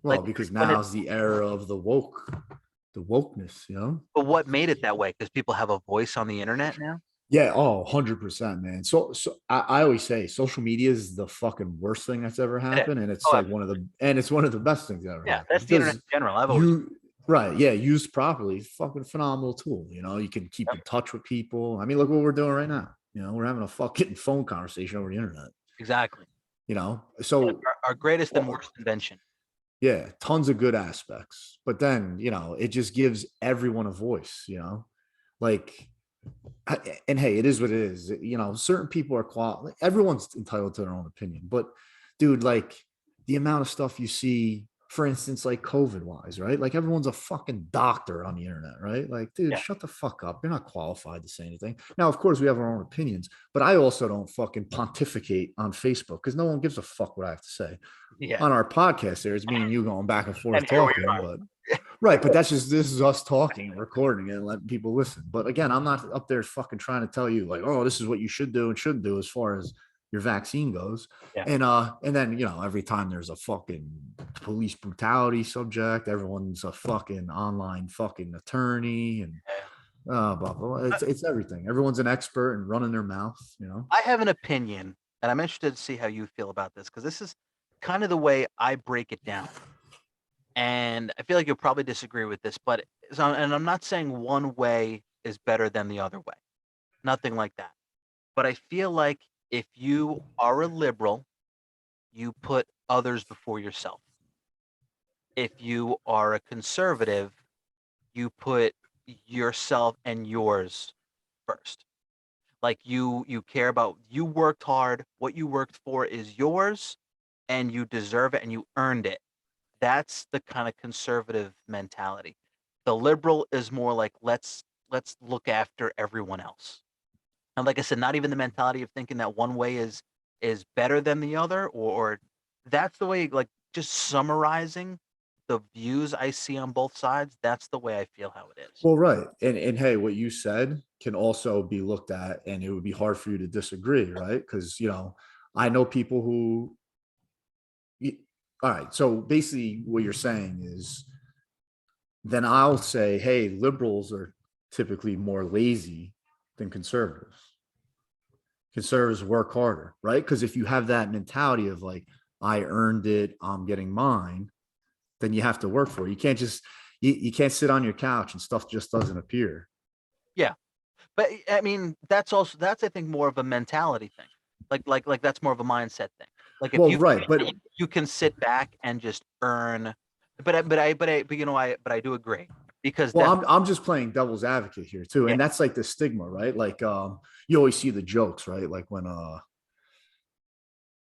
Well, Like because when it, now's the era of the wokeness, you know? but what made it that way? Because people have a voice on the internet now. Yeah, oh, 100%, man. So I always say social media is the fucking worst thing that's ever It is. happened. And it's Oh, like it's one of the best things that ever yeah, happened that's the internet because in general. I've always. you, right. Yeah. Used properly, fucking phenomenal tool. You know, you can keep Yep, in touch with people. I mean, look what we're doing right now. You know, we're having a fucking phone conversation over the internet, exactly. you know? Yeah, So, our greatest and uh, worst invention. yeah, tons of good aspects. But then, you know, it just gives everyone a voice, you know? Like, and hey, it is what it is. You know, certain people are everyone's entitled to their own opinion. But dude, like the amount of stuff you see, for instance, like COVID wise, right? Like everyone's a fucking doctor on the internet, right? Like, dude, Yeah, shut the fuck up. You're not qualified to say anything. Now, of course, we have our own opinions, but I also don't fucking pontificate on Facebook because no one gives a fuck what I have to say. yeah. On our podcast, there, it's me and you going back and And forth here we talking, are. but right, but this is us talking and recording it and letting people listen. But again, I'm not up there fucking trying to tell you like, oh, this is what you should do and shouldn't do as far as your vaccine goes. Yeah. And then you know, every time there's a fucking police brutality subject, everyone's a fucking online fucking attorney and blah, blah, blah. It's everything. Everyone's an expert and running their mouth, you know. I have an opinion, and I'm interested to see how you feel about this because this is kind of the way I break it down. And I feel like you'll probably disagree with this, but and I'm not saying one way is better than the other way. Nothing like that. But I feel like if you are a liberal, you put others before yourself. If you are a conservative, you put yourself and yours first. Like you care about, you worked hard, what you worked for is yours and you deserve it and you earned it. That's the kind of conservative mentality. The liberal is more like let's look after everyone else. And like I said, not even the mentality of thinking that one way is better than the other, or that's the way, like, just summarizing the views I see on both sides, that's the way I feel how it is. Well, right. And hey, what you said can also be looked at and it would be hard for you to disagree, right? Because you know, I know people who all right. So basically what you're saying is then I'll say, hey, liberals are typically more lazy than conservatives. Conservatives work harder, right? Because if you have that mentality of like, I earned it, I'm getting mine, then you have to work for it. You can't just you can't sit on your couch and stuff just doesn't appear. Yeah. But I mean, that's I think more of a mentality thing. Like that's more of a mindset thing. Like if Well, right, but you can sit back and just earn, but you know but I do agree because well, that I'm just playing devil's advocate here too, yeah and that's like the stigma, right? Like, you always see the jokes, right? Like when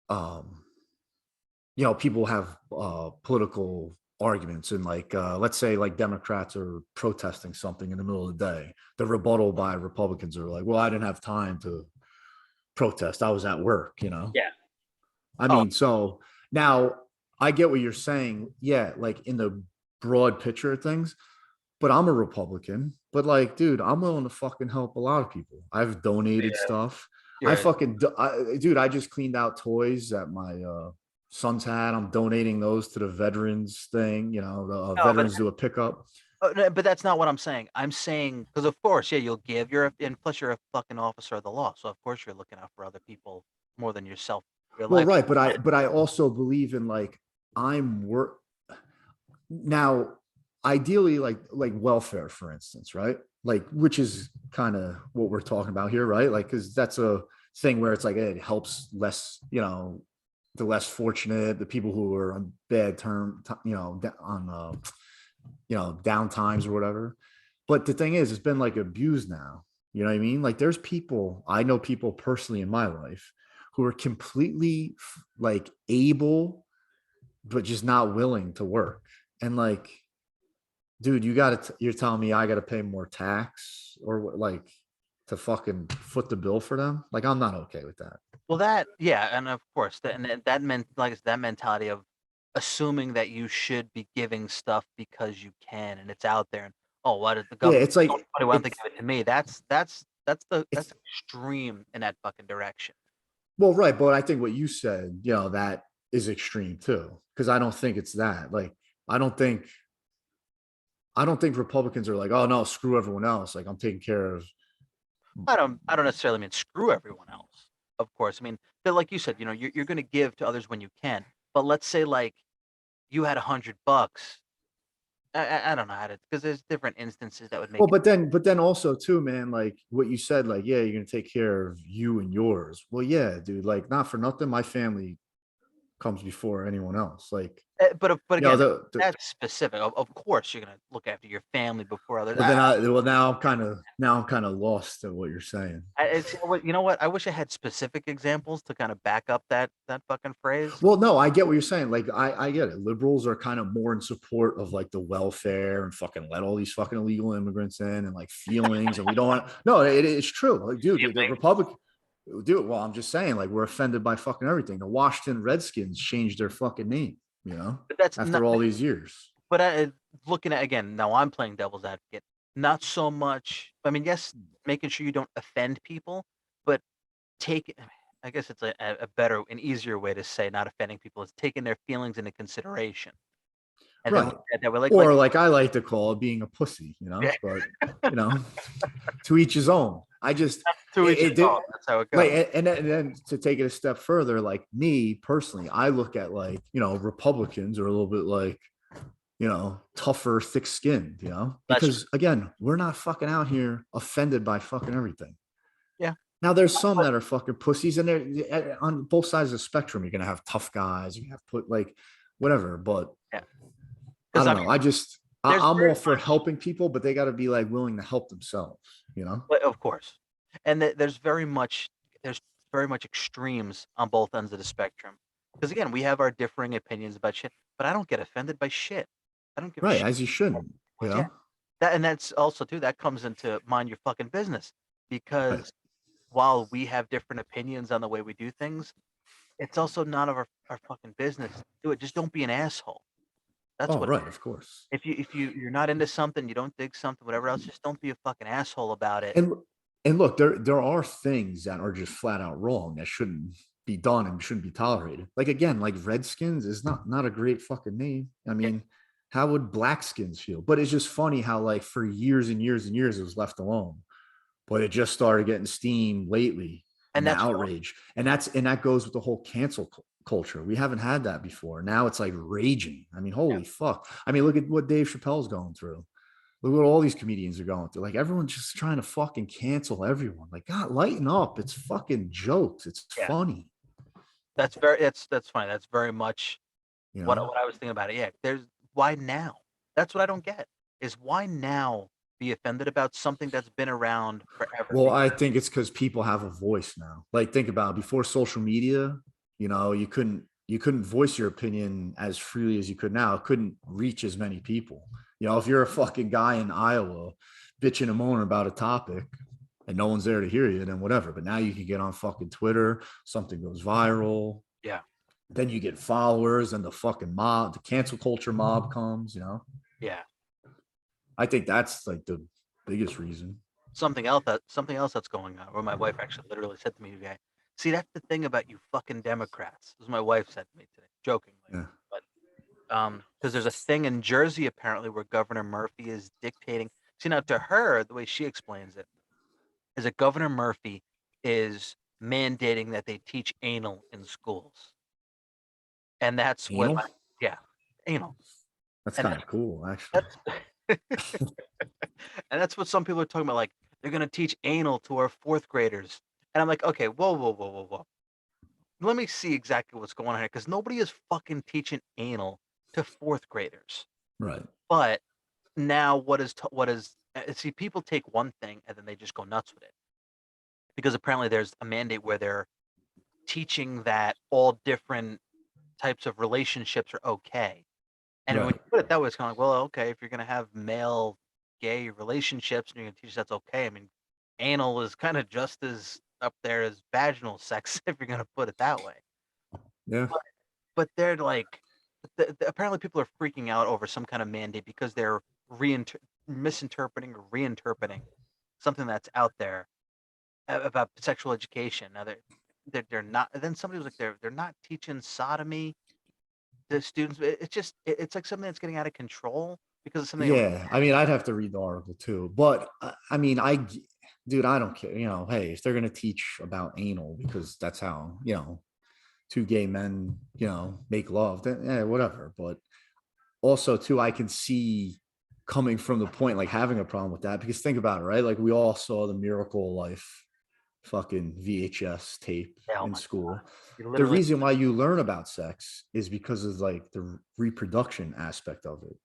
um, you know, people have political arguments, and like, let's say like Democrats are protesting something in the middle of the day, the rebuttal by Republicans are like, well, I didn't have time to protest, I was at work, you know. yeah. I Oh mean, so now I get what you're saying. Yeah, like in the broad picture of things, but I'm a Republican. But like, dude, I'm willing to fucking help a lot of people. I've donated yeah, stuff. you're right. Dude, I just cleaned out toys that my son's had. I'm donating those to the veterans thing. You know, the No, but veterans do a pickup. no, but that's not what I'm saying. I'm saying because of course, yeah, you'll give. And plus you're a fucking officer of the law, so of course you're looking out for other people more than yourself. Your Well, life. right, but I also believe in like I'm work now ideally like welfare for instance, right? Like which is kind of what we're talking about here, right? Like because that's a thing where it's like it helps less, you know, the less fortunate, the people who are on bad term, you know, on you know, down times or whatever. But the thing is, it's been like abused now. You know what I mean? Like there's people, I know people personally in my life who are completely like able but just not willing to work. And like, dude, you're telling me I got to pay more tax or like to fucking foot the bill for them? Like, I'm not okay with that. Well, that yeah, and of course that meant like I said, that mentality of assuming that you should be giving stuff because you can and it's out there and oh, what did the Yeah, government? it's like Nobody wanted to it's give it to me. That's that's extreme in that fucking direction. Well, right, but I think what you said, that is extreme too, because I don't think it's that. Like, I don't think I don't think Republicans are like, oh no, screw everyone else. Like, I'm taking care of. I don't necessarily mean screw everyone else. Of course, I mean, but like you said, you're going to give to others when you can. But let's say like you had $100. I don't know how to, because there's different instances that would make Well, it. but then also too, man, like what you said, like, yeah, you're gonna take care of you and yours. Well, yeah, dude, like not for nothing, my family comes before anyone else. Like, But again, the that's specific. Of course, you're going to look after your family before others. but then now I'm kind of lost at what you're saying. You know what? I wish I had specific examples to kind of back up that fucking phrase. Well, no, I get what you're saying. Like, I get it. Liberals are kind of more in support of like the welfare and fucking let all these fucking illegal immigrants in and like feelings. And we don't want, no, it's true. Like, dude, the Republic, dude, well, I'm just saying, like, we're offended by fucking everything. The Washington Redskins changed their fucking name, But that's after not. all these years. But looking at again, now I'm playing devil's advocate. Not so much. I mean, yes, making sure you don't offend people, but take. I guess it's a better, an easier way to say not offending people is taking their feelings into consideration. And then Right. look at that, we're like, Or like I like to call it being a pussy, yeah, but, you know, to each his own. I just, to each his it did. own. That's how it Like, goes. and then to take it a step further, like me personally, I look at, like, Republicans are a little bit like, tougher, thick skinned, That's true. because again, we're not fucking out here offended by fucking everything. Yeah, Now there's some but that are fucking pussies, and they're on both sides of the spectrum. You're gonna have tough guys, you have put like whatever, but yeah, I because don't I mean, know. there's I'm very all for helping people, but they got to be like willing to help themselves, but of course, and there's very much extremes on both ends of the spectrum. Because again, we have our differing opinions about shit, but I don't get offended by shit. I don't give a Right, shit. as you shouldn't, Yeah, that's also too, that comes into mind your fucking business, right. because while we have different opinions on the way we do things, it's also none of our fucking business to do it. Just don't be an asshole. That's Oh, what it right, is. of course. If you're not into something, you don't dig something, whatever else, just don't be a fucking asshole about it. And look, there are things that are just flat out wrong that shouldn't be done and shouldn't be tolerated. Like, again, like Redskins is not a great fucking name. I Yeah, mean, how would Blackskins feel? But it's just funny how, like, for years and years and years it was left alone, but it just started getting steam lately, and and the that's outrage, and that goes with the whole cancel culture. We haven't had that before. Now it's like raging. I mean, yeah, holy fuck. I mean, look at what Dave Chappelle's going through. Look what all these comedians are going through. Like, everyone's just trying to fucking cancel everyone. Like, God, lighten up. It's fucking jokes. It's yeah. funny, That's funny. That's very much you what know? what I was thinking about it. Yeah, there's why now? That's what I don't get. Is why now be offended about something that's been around forever? Well, I think it's because people have a voice now. Like, think about it. Before social media, you couldn't voice your opinion as freely as you could now. It couldn't reach as many people. If you're a fucking guy in Iowa bitching and moaning about a topic and no one's there to hear you, then whatever. But now you can get on fucking Twitter, something goes viral, Yeah, then you get followers, and the fucking mob, the cancel culture mob comes. yeah. I think that's like the biggest reason. Something else that's going on. Where my wife actually literally said to me today, "See, that's the thing about you fucking Democrats." This is what my wife said to me today, jokingly, Yeah. but because there's a thing in Jersey apparently where Governor Murphy is dictating. See, now to her, the way she explains it is that Governor Murphy is mandating that they teach anal in schools, and that's what, Anal? yeah, anal, That's and kind of cool, actually. that's and that's what some people are talking about. Like they're gonna teach anal to our fourth graders, and I'm like, okay, whoa, whoa, whoa, whoa, whoa. Let me see exactly what's going on here, because nobody is fucking teaching anal to fourth graders. Right. But now, see, people take one thing and then they just go nuts with it, because apparently there's a mandate where they're teaching that all different types of relationships are okay. And when Right. you put it that way, it's kind of like, well, okay, if you're gonna have male gay relationships and you're gonna teach that's okay. I mean, anal is kind of just as up there as vaginal sex if you're gonna put it that way. Yeah. But but they're like, apparently people are freaking out over some kind of mandate because they're misinterpreting or reinterpreting something that's out there. about sexual education. Now they're not. And then somebody was like, they're not teaching sodomy to students. It's like something that's getting out of control because of something. Yeah, I mean, I'd have to read the article too, but I mean, dude, I don't care. Hey, if they're gonna teach about anal because that's how two gay men, make love, then yeah, whatever. But also, too, I can see coming from the point like having a problem with that because think about it, right? Like we all saw the Miracle of Life fucking VHS tape Oh in my God, school. you The literally. reason why you learn about sex is because of like the reproduction aspect of it.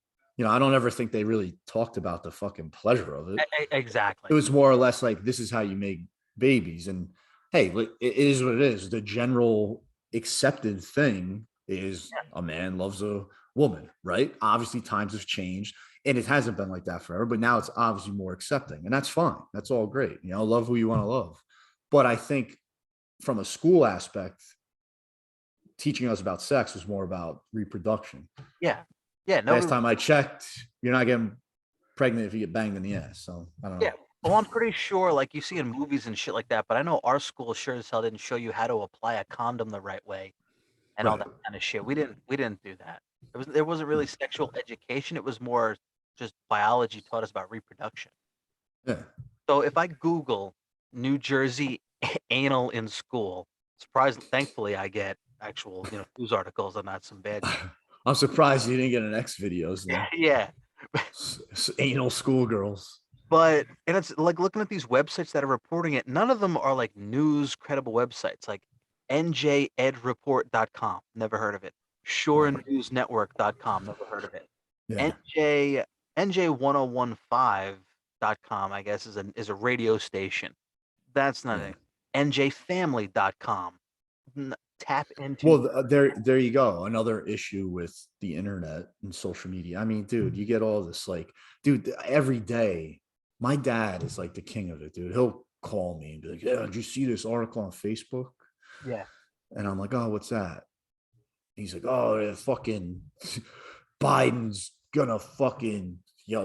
I don't ever think they really talked about the fucking pleasure of it. It Exactly. was more or less like this is how you make babies. And hey, it is what it is. The general accepted thing is Yeah. a man loves a woman, right? Obviously, times have changed and it hasn't been like that forever, but now it's obviously more accepting, and that's fine. That's all great. Love who you want to love. But I think from a school aspect, teaching us about sex was more about reproduction. Yeah. Yeah. Last Nobody. time I checked, you're not getting pregnant if you get banged in the ass. So I don't Yeah. know. Well, I'm pretty sure, like you see in movies and shit like that, but I know our school sure as hell didn't show you how to apply a condom the right way and all Right. that kind of shit. We didn't do that. There wasn't really sexual education. It was more just biology taught us about reproduction. Yeah. So if I Google New Jersey anal in school, thankfully I get actual, news articles and not some bad shit. I'm surprised you didn't get an X videos then. Yeah. Anal schoolgirls. And it's like looking at these websites that are reporting it, none of them are like news credible websites like njedreport.com, never heard of it. Right. shorenewsnetwork.com, never heard of it. Yeah. NJ NJ1015.com, I guess, is a radio station. That's not Yeah. it. NJfamily.com. Tap into. Well, there you go. Another issue with the internet and social media. I mean, dude, you get all this like, dude, every day. My dad is like the king of it, dude. He'll call me and be like, "Yeah, did you see this article on Facebook?" Yeah. And I'm like, "Oh, what's that?" He's like, "Oh, yeah, fucking Biden's gonna fucking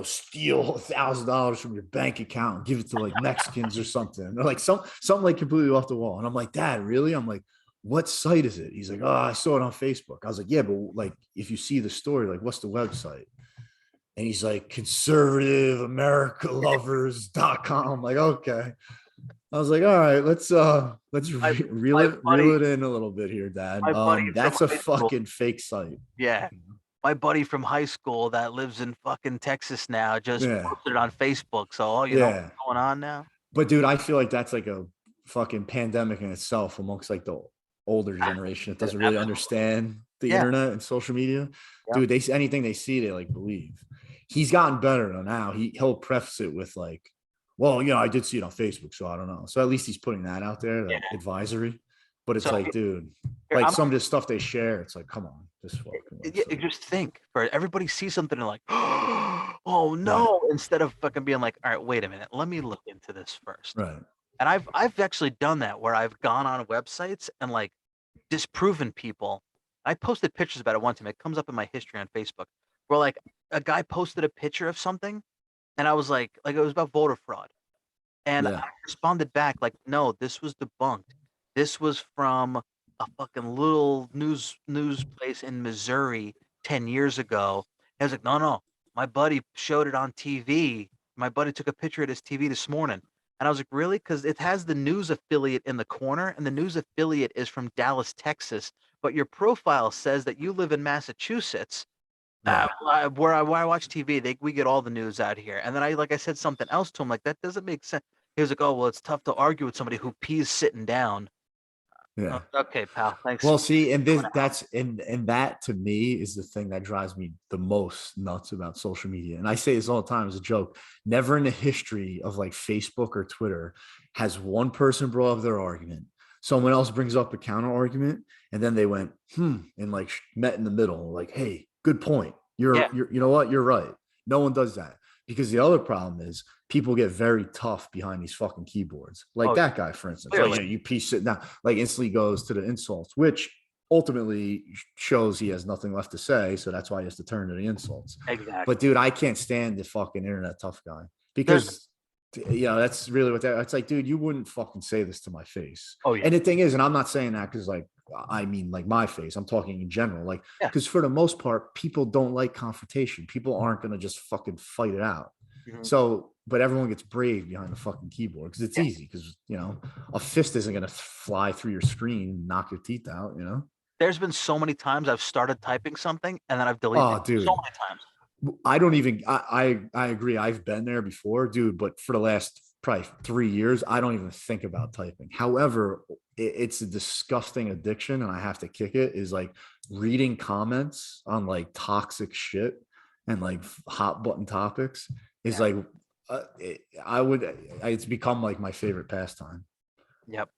steal $1,000 from your bank account and give it to like Mexicans or something." Or like something like completely off the wall. And I'm like, "Dad, really?" I'm like, "What site is it?" He's like, "Oh, I saw it on Facebook." I was like, "Yeah, but like if you see the story, like what's the website?" And he's like, "Conservative America Lovers.com." I'm like, okay. I was like, all right, let's My reel my it buddy in a little bit here, Dad. my buddy from That's a high school. fucking fake site. Yeah. My buddy from high school that lives in fucking Texas now just Yeah, posted it on Facebook. So, oh, you know yeah. what's going on now? But dude, I feel like that's like a fucking pandemic in itself amongst like the older generation that doesn't really Absolutely. understand the Yeah. internet and social media. Yeah. Dude, anything they see, they like believe. He's gotten better though now. He'll preface it with like, well, I did see it on Facebook, so I don't know. So at least he's putting that out there, Yeah. that advisory. But it's So like, dude, here, like some of the stuff they share, it's like, come on, this fucking you website. just think for everybody sees something and like, oh Right, no, instead of fucking being like, all right, wait a minute, let me look into this first. right. And I've actually done that where I've gone on websites and like disproven people. I posted pictures about it one time. It comes up in my history on Facebook where like a guy posted a picture of something and I was like it was about voter fraud. And I Yeah, responded back like, no, this was debunked. This was from a fucking little news place in Missouri 10 years ago. And I was like, no, no, my buddy showed it on TV. My buddy took a picture at his TV this morning. And I was like, really? Because it has the news affiliate in the corner, and the news affiliate is from Dallas, Texas. But your profile says that you live in Massachusetts, yeah. where I watch TV. We get all the news out here. And then I said something else to him, like, that doesn't make sense. He was like, oh, well, it's tough to argue with somebody who pees sitting down. Yeah. Okay, pal. Thanks. Well, see, and that to me is the thing that drives me the most nuts about social media. And I say this all the time as a joke. Never in the history of like Facebook or Twitter has one person brought up their argument, someone else brings up a counter argument, and then they went, and like met in the middle, like, hey, good point. Yeah. You know what? You're right. No one does that. Because the other problem is people get very tough behind these fucking keyboards. Like Oh, that guy, for instance. Oh, clearly. yeah, you piece it down. Like instantly goes to the insults, which ultimately shows he has nothing left to say. So that's why he has to turn to the insults. But Exactly. dude, I can't stand the fucking internet tough guy There's because That's really what that. It's like, dude, you wouldn't fucking say this to my face. Oh yeah, And the thing is, and I'm not saying that because, like, I mean, like my face. I'm talking in general, like, yeah. because for the most part, people don't like confrontation. People aren't gonna just fucking fight it out. Mhm. So, but everyone gets brave behind the fucking keyboard because it's Yeah. easy. Because a fist isn't gonna fly through your screen, and knock your teeth out. There's been so many times I've started typing something and then I've deleted it Oh, so dude. many times. I don't even I agree. I've been there before, dude, but for the last probably 3 years, I don't even think about typing. However, it's a disgusting addiction, and I have to kick it, is like reading comments on like toxic shit and like hot button topics is Yeah. like it's become like my favorite pastime. Yep.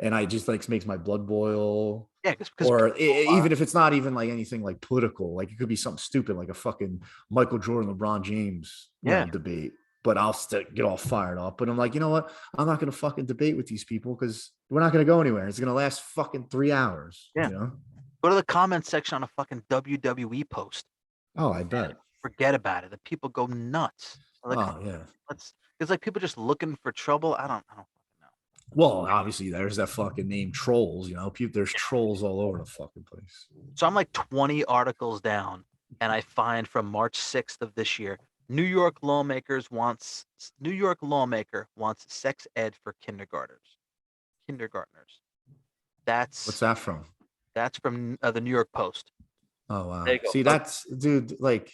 And I just like makes my blood boil. Yeah, because Or people are. even if it's not even like anything like political, like it could be something stupid like a fucking Michael Jordan, LeBron James, Yeah. debate. But I'll still get all fired up. But I'm like, you know what? I'm not gonna fucking debate with these people because we're not gonna go anywhere. It's gonna last fucking 3 hours. Yeah. Go to the comment section on a fucking WWE post. Oh, I bet. Forget about it. The people go nuts. Like, Oh yeah. let's. It's like people just looking for trouble. I don't fucking know. Well, obviously there's that fucking name trolls. There's Yeah. trolls all over the fucking place. So I'm like 20 articles down, and I find from March 6th of this year, New York New York lawmaker wants sex ed for kindergartners. Kindergartners. What's That's that from? that's from the New York Post. Oh There wow. you go. See, But that's dude. Like,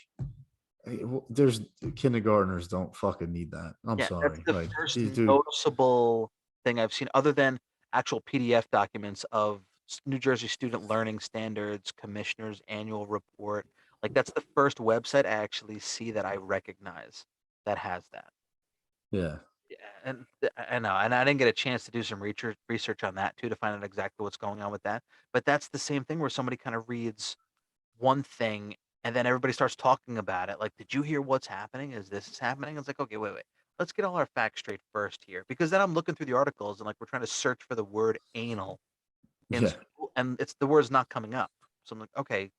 there's kindergartners don't fucking need that. I'm yeah, that's sorry. the Like, first dude. noticeable thing I've seen, other than actual PDF documents of New Jersey Student Learning Standards Commissioner's annual report. Like that's the first website I actually see that I recognize that has that. Yeah. Yeah, and I know, and I didn't get a chance to do some research on that too to find out exactly what's going on with that. But that's the same thing where somebody kind of reads one thing and then everybody starts talking about it. Like, did you hear what's happening? Is this happening? It's like, okay, wait. Let's get all our facts straight first here. Because then I'm looking through the articles and like we're trying to search for the word anal in Yeah. school and the word's not coming up. So I'm like, okay,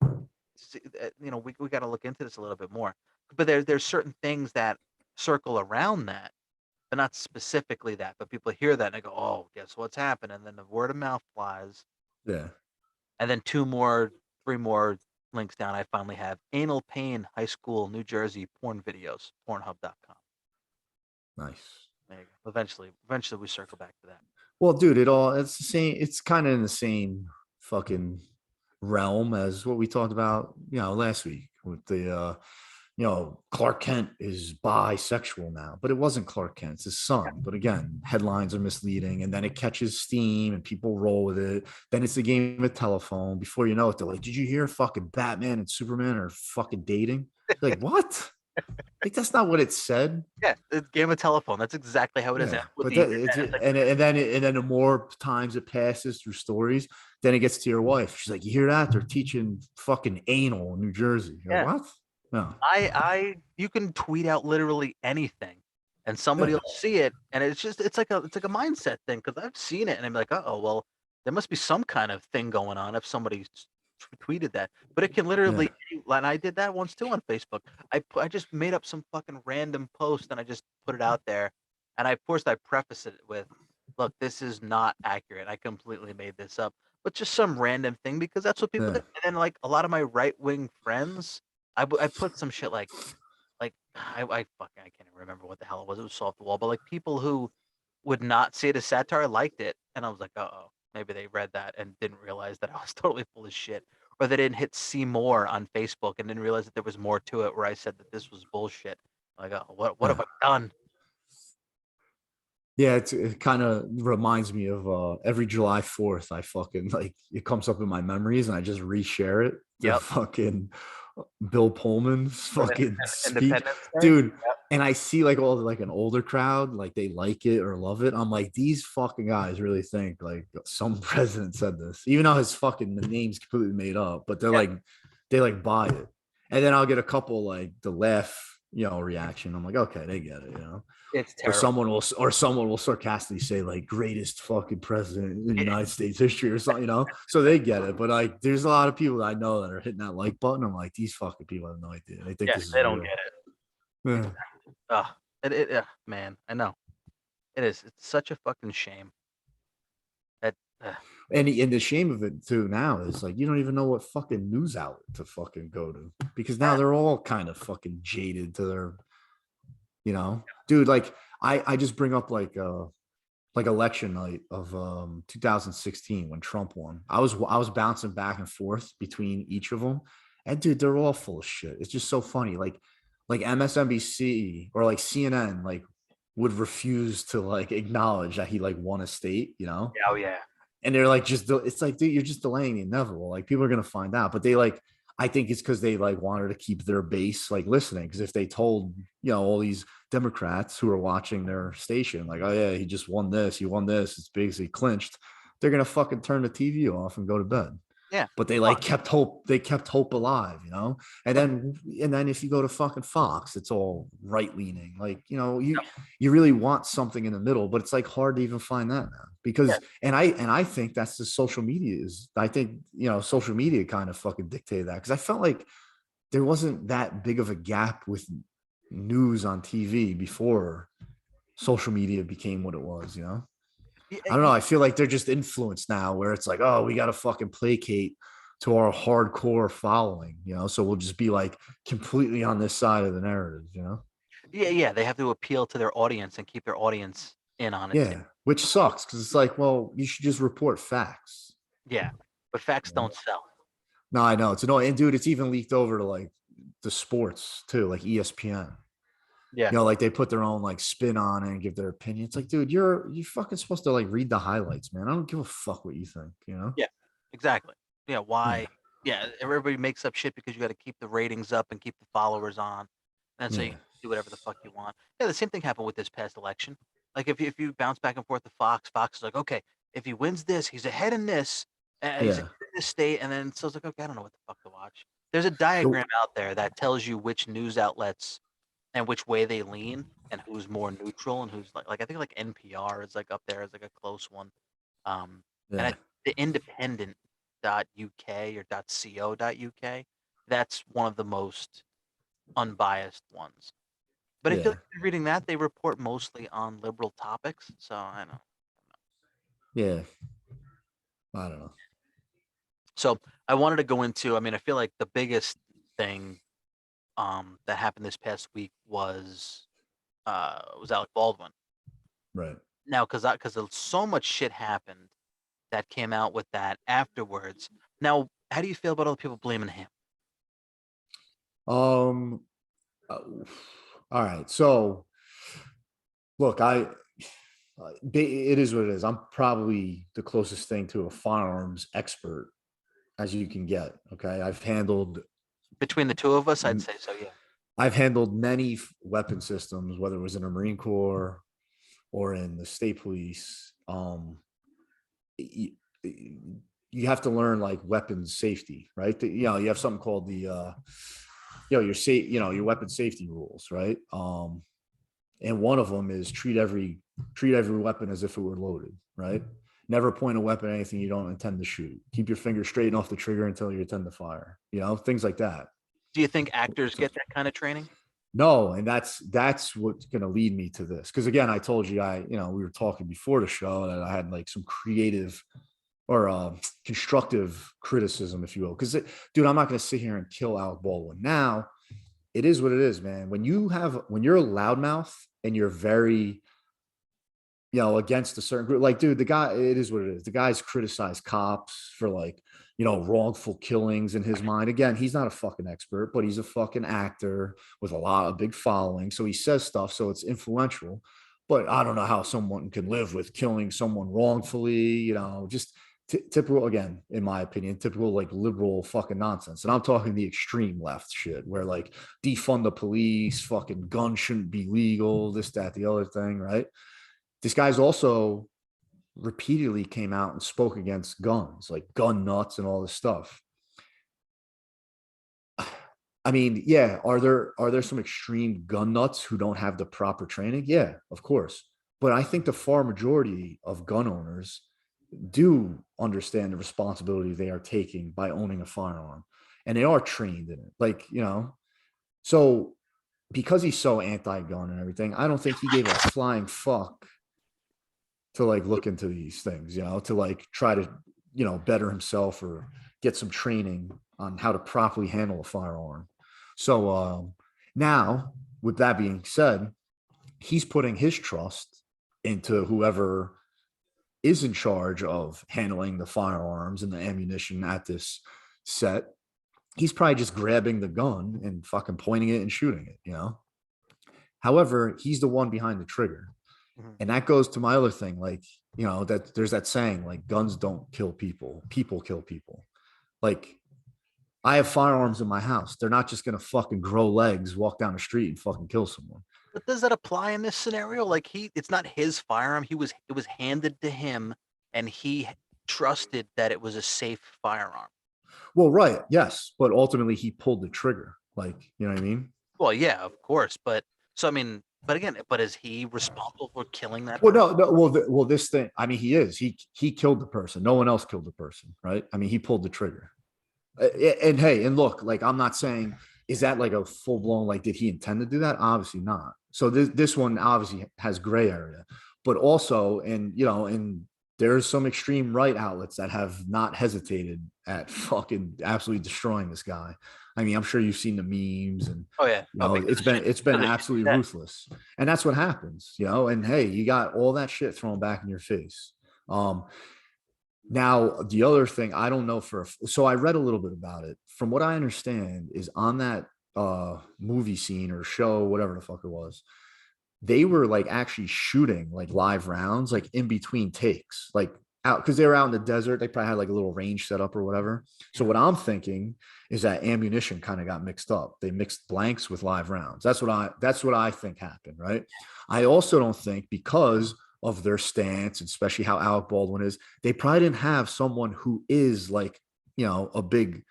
we got to look into this a little bit more. But there's certain things that circle around that, but not specifically that. But people hear that and they go, oh, guess what's happening? And then the word of mouth flies. Yeah. And then 3 more links down, I finally have Anal Pain High School, New Jersey porn videos, pornhub.com. Nice. There you go. Eventually we circle back to that. Well, dude, it's the same. It's kind of in the same fucking realm as what we talked about, last week with the, Clark Kent is bisexual now, but it wasn't Clark Kent, it's his son. But again, headlines are misleading, and then it catches steam and people roll with it. Then it's a game of telephone. Before you know it, they're like, "Did you hear fucking Batman and Superman are fucking dating?" Like, what? Like, that's not what it said. Yeah, it's game of telephone. That's exactly how it is. Yeah, That's with but the that internet. it's It's like, and then the more times it passes through stories, then it gets to your wife. She's like, "You hear that? They're teaching fucking anal in New Jersey." You're yeah, like, what? No. you can tweet out literally anything, and somebody Yeah. will see it, and it's like a mindset thing because I've seen it, and I'm like, oh well, there must be some kind of thing going on if somebody tweeted that, but it can Yeah. literally, and I did that once too on Facebook. I just made up some fucking random post and I just put it out there, and of course I preface it with, look, this is not accurate. I completely made this up, but just some random thing because that's what people do. Yeah. And then like a lot of my right wing friends, I put some shit like I can't even remember what the hell it was. It was off the wall, but like people who would not see it as satire liked it, and I was like, oh, maybe they read that and didn't realize that I was totally full of shit, or they didn't hit see more on Facebook and didn't realize that there was more to it where I said that this was bullshit. Like, oh, what Yeah. have I done? Yeah, it kind of reminds me of every July 4th. I fucking like it comes up in my memories, and I just reshare it. The Yep. fucking Bill Pullman's For fucking speech, Independence Day. dude. Yep. And I see like all like an older crowd, like they like it or love it. I'm like, these fucking guys really think like some president said this, even though the name's completely made up. But Yeah. they like buy it, and then I'll get a couple like the laugh, reaction. I'm like, okay, they get it. It's Or terrible. someone will sarcastically say like greatest fucking president in United States history or something. So they get it. But like there's a lot of people that I know that are hitting that like button. I'm like, these fucking people have no idea. They think Yeah, this is they don't real. get it. Yeah. Exactly. Ugh. Man, I know it is. It's such a fucking shame that. And the shame of it too now is like you don't even know what fucking news outlet to fucking go to because now Yeah, they're all kind of fucking jaded to their, dude. Like I just bring up like election night of 2016 when Trump won. I was bouncing back and forth between each of them, and dude, they're all full of shit. It's just so funny. Like MSNBC or like CNN would refuse to like acknowledge that he like won a state. yeah, oh yeah, And they're like it's like dude, you're just delaying the inevitable. Like people are gonna find out, but they like I think it's because they like wanted to keep their base like listening. Because if they told all these Democrats who are watching their station like, oh yeah, he just won this, he won this, it's basically clinched, they're gonna fucking turn the TV off and go to bed. yeah. But they like kept hope alive. And then if you go to fucking Fox, it's all right leaning. Like, you really want something in the middle, but it's like hard to even find that now Yeah, because and I think that's the social media is I think social media kind of fucking dictated that because I felt like there wasn't that big of a gap with news on TV before social media became what it was. yeah, I don't know. I feel like they're just influenced now where it's like, oh, we got to fucking placate to our hardcore following. So we'll just be like completely on this side of the narrative. yeah. They have to appeal to their audience and keep their audience in on it too. Yeah, which sucks because it's like, well, you should just report facts. Yeah, but facts you know? don't sell. No, I know it's annoying, and dude, it's even leaked over to like the sports too, like ESPN. Yeah, Like they put their own like spin on it and give their opinion. It's like, dude, you're fucking supposed to like read the highlights, man. I don't give a fuck what you think. yeah, exactly. Yeah, Yeah, why? Yeah, everybody makes up shit because you got to keep the ratings up and keep the followers on, and so you yeah, can do whatever the fuck you want. Yeah, the same thing happened with this past election. Like if you bounce back and forth to Fox, Fox is like, okay, if he wins this, he's ahead in this, he's ahead yeah. in this state, and then so it's like, okay, I don't know what the fuck to watch. There's a The, diagram out there that tells you which news outlets and which way they lean and who's more neutral and who's like I think like NPR is like up there as like a close one. Um, and yeah, the independent.uk or .co.uk, that's one of the most unbiased ones. But I feel like yeah, if you're reading that, they report mostly on liberal topics. So I know. yeah. I don't know. So I wanted to go into, I mean, I feel like the biggest thing that happened this past week was Alec Baldwin. Right. Now, because so much shit happened that came out with that afterwards. Now, how do you feel about all the people blaming him? Um. uh, all right. So look, it is what it is. I'm probably the closest thing to a firearms expert as you can get. Okay, Between the two of us, I'd say so. Yeah. I've handled many weapon systems, whether it was in the Marine Corps or in the state police. You, you have to learn like weapons safety, right? You have something called your weapon safety rules, right? And one of them is treat every weapon as if it were loaded, right? Never point a weapon at anything you don't intend to shoot. Keep your finger straight off the trigger until you intend to fire. Things like that. Do you think actors So get that kind of training? no, and that's what's going to lead me to this. Because again, I told you, we were talking before the show that I had like some creative or constructive criticism, if you will. Because, dude, I'm not going to sit here and kill Alec Baldwin. Now, it is what it is, man. When you're a loudmouth and you're very, against a certain group, like, dude, the guy, it is what it is. The guy's criticized cops for like, wrongful killings in his mind. Again, he's not a fucking expert, but he's a fucking actor with a lot of big following. So he says stuff, so it's influential. But I don't know how someone can live with killing someone wrongfully, just typical, again, in my opinion, typical like liberal fucking nonsense. And I'm talking the extreme left shit where like defund the police, fucking guns shouldn't be legal, this, that, the other thing, right? This guy's also repeatedly came out and spoke against guns, like gun nuts and all this stuff. I mean, yeah, are there some extreme gun nuts who don't have the proper training? Yeah, of course. But I think the far majority of gun owners do understand the responsibility they are taking by owning a firearm and they are trained in it. Like, so because he's so anti-gun and everything, I don't think he gave a flying fuck to like look into these things, to like try to, better himself or get some training on how to properly handle a firearm. So now, with that being said, he's putting his trust into whoever is in charge of handling the firearms and the ammunition at this set. He's probably just grabbing the gun and fucking pointing it and shooting it. However, he's the one behind the trigger. Mhm. And that goes to my other thing, like, that there's that saying, like, guns don't kill people, people kill people. Like, I have firearms in my house. They're not just gonna fucking grow legs, walk down the street and fucking kill someone. But does that apply in this scenario? Like it's not his firearm. It was handed to him, and he trusted that it was a safe firearm. Well, right, yes, but ultimately he pulled the trigger. Like, you know what I mean? Well, yeah, of course, but so I mean, but again, but is he responsible for killing that Well, person? no, no. Well, this thing. I mean, he is. He killed the person. No one else killed the person, right? I mean, he pulled the trigger. And hey, and look, like, I'm not saying, is that like a full blown, like, did he intend to do that? Obviously not. So this one obviously has gray area, but also, and there's some extreme right outlets that have not hesitated at fucking absolutely destroying this guy. I mean, I'm sure you've seen the memes, and Oh yeah. Oh, because it's been of the shit he absolutely said. ruthless, and that's what happens. And hey, you got all that shit thrown back in your face. um Now, the other thing, I don't know so I read a little bit about it. From what I understand, is on that movie scene or show, whatever the fuck it was, they were like actually shooting like live rounds, like in between takes, like out, because they were out in the desert. They probably had like a little range set up or whatever. So Mhm. what I'm thinking is that ammunition kind of got mixed up. They mixed blanks with live rounds. That's what I think happened, right? I also don't think, because of their stance, especially how Alec Baldwin is, they probably didn't have someone who is like, a big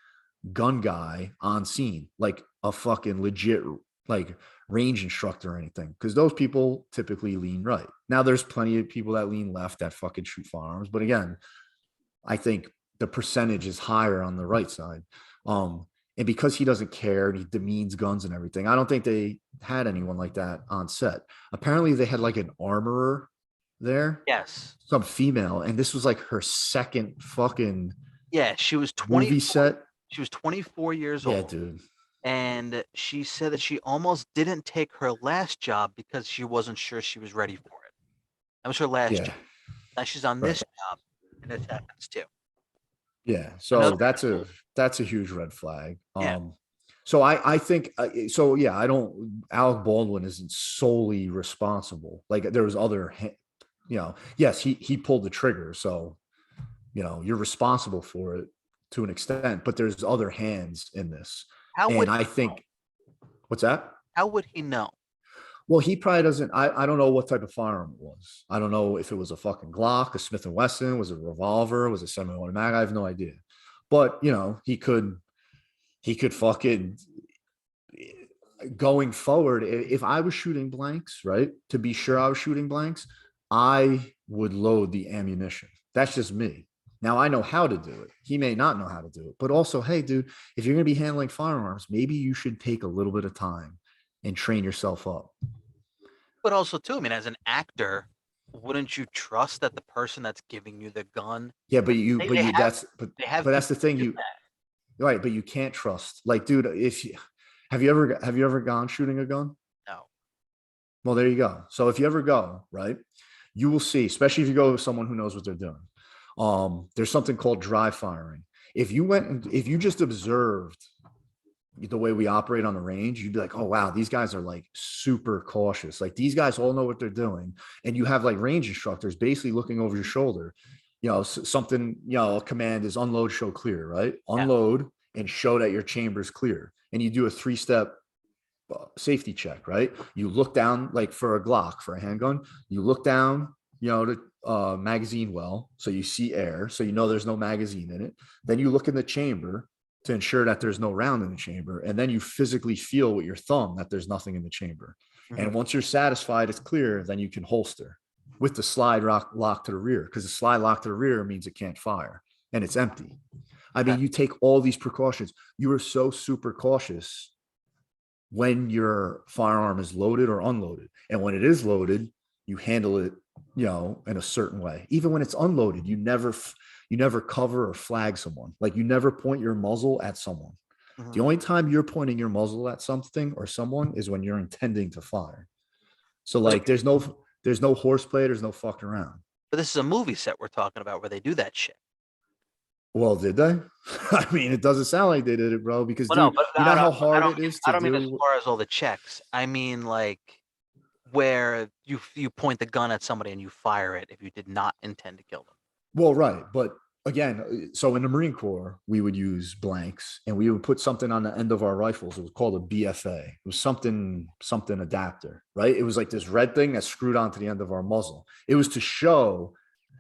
gun guy on scene, like a fucking legit, like, range instructor or anything, because those people typically lean right. Now there's plenty of people that lean left that fucking shoot firearms, but again, I think the percentage is higher on the right side. And because he doesn't care and he demeans guns and everything, I don't think they had anyone like that on set. Apparently they had like an armorer there, Yes. some female, and this was like her second fucking Yeah, she was movie 24. set. She was 24 years Yeah, old, dude. and she said that she almost didn't take her last job because she wasn't sure she was ready for it. That was her last Yeah, job. Now she's on right. this job, and this happens too. Yeah, so Another, that's a huge red flag. yeah. So I think, so. Yeah, I don't. Alec Baldwin isn't solely responsible. Like, there was other, yes, he pulled the trigger, so you're responsible for it to an extent, but there's other hands in this, How would and I he know? think, what's that? How would he know? Well, he probably doesn't. I don't know what type of firearm it was. I don't know if it was a fucking Glock, a Smith and Wesson, was it a revolver, was it semi-automatic? I have no idea. But he could fucking, going forward, if I was shooting blanks, right, to be sure I was shooting blanks, I would load the ammunition. That's just me. Now I know how to do it. He may not know how to do it, but also, hey, dude, if you're going to be handling firearms, maybe you should take a little bit of time and train yourself up. But also too, I mean, as an actor, wouldn't you trust that the person that's giving you the gun, Yeah, like but you, they have that's people the thing, do you, that? right, but you can't trust, like, dude, if you, have you ever gone shooting a gun? No. Well, there you go. So if you ever go, right, you will see, especially if you go with someone who knows what they're doing. There's something called dry firing. If you just observed the way we operate on the range, you'd be like, oh wow, these guys are like super cautious. Like, these guys all know what they're doing. And you have like range instructors basically looking over your shoulder. Something, a command is unload, show clear, right? Yeah. Unload and show that your chamber is clear. And you do a 3-step safety check, right? You look down, like for a Glock, for a handgun, you look down, the magazine well, so you see air, so there's no magazine in it. Then you look in the chamber to ensure that there's no round in the chamber, and then you physically feel with your thumb that there's nothing in the chamber. Mhm. And once you're satisfied it's clear, then you can holster with the slide lock to the rear, because the slide lock to the rear means it can't fire and it's empty. I Okay. mean, you take all these precautions. You are so super cautious when your firearm is loaded or unloaded. And when it is loaded, you handle it, in a certain way. Even when it's unloaded, you never cover or flag someone. Like you never point your muzzle at someone. The Mhm. only time you're pointing your muzzle at something or someone is when you're intending to fire. So But like there's no horseplay, there's no fucking around. but this is a movie set we're talking about where they do that shit. Well, did they? I mean, it doesn't sound like they did it, bro. Because, Well, no, dude, but you know how hard it is I to don't mean as do. far as all the checks. I mean like where you point the gun at somebody and you fire it if you did not intend to kill them. Well, right, but again, so in the Marine Corps, we would use blanks, and we would put something on the end of our rifles. It was called a BFA. It was something adapter, right? It was like this red thing that screwed onto the end of our muzzle. It was to show,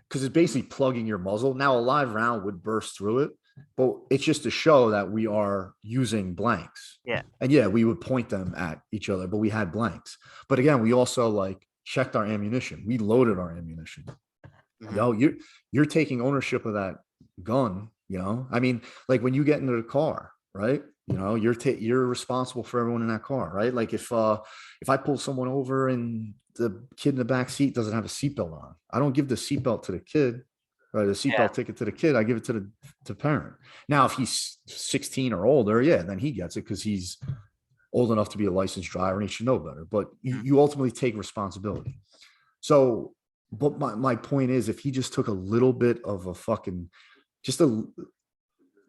because it's basically plugging your muzzle. Now a live round would burst through it, but it's just to show that we are using blanks. Yeah. And yeah, we would point them at each other, but we had blanks. But again, we also like checked our ammunition. We loaded our ammunition. Mhm. You're taking ownership of that gun. I mean, like when you get into the car, right? You're responsible for everyone in that car, right? Like if I pull someone over and the kid in the back seat doesn't have a seatbelt on, I don't give the seatbelt to the kid or the Yeah. seatbelt ticket to the kid. I give it to the parent. Now if he's 16 or older, yeah, then he gets it because he's old enough to be a licensed driver and he should know better, but you, Mhm. you ultimately take responsibility. So, but my point is, if he just took a little bit of a fucking, just a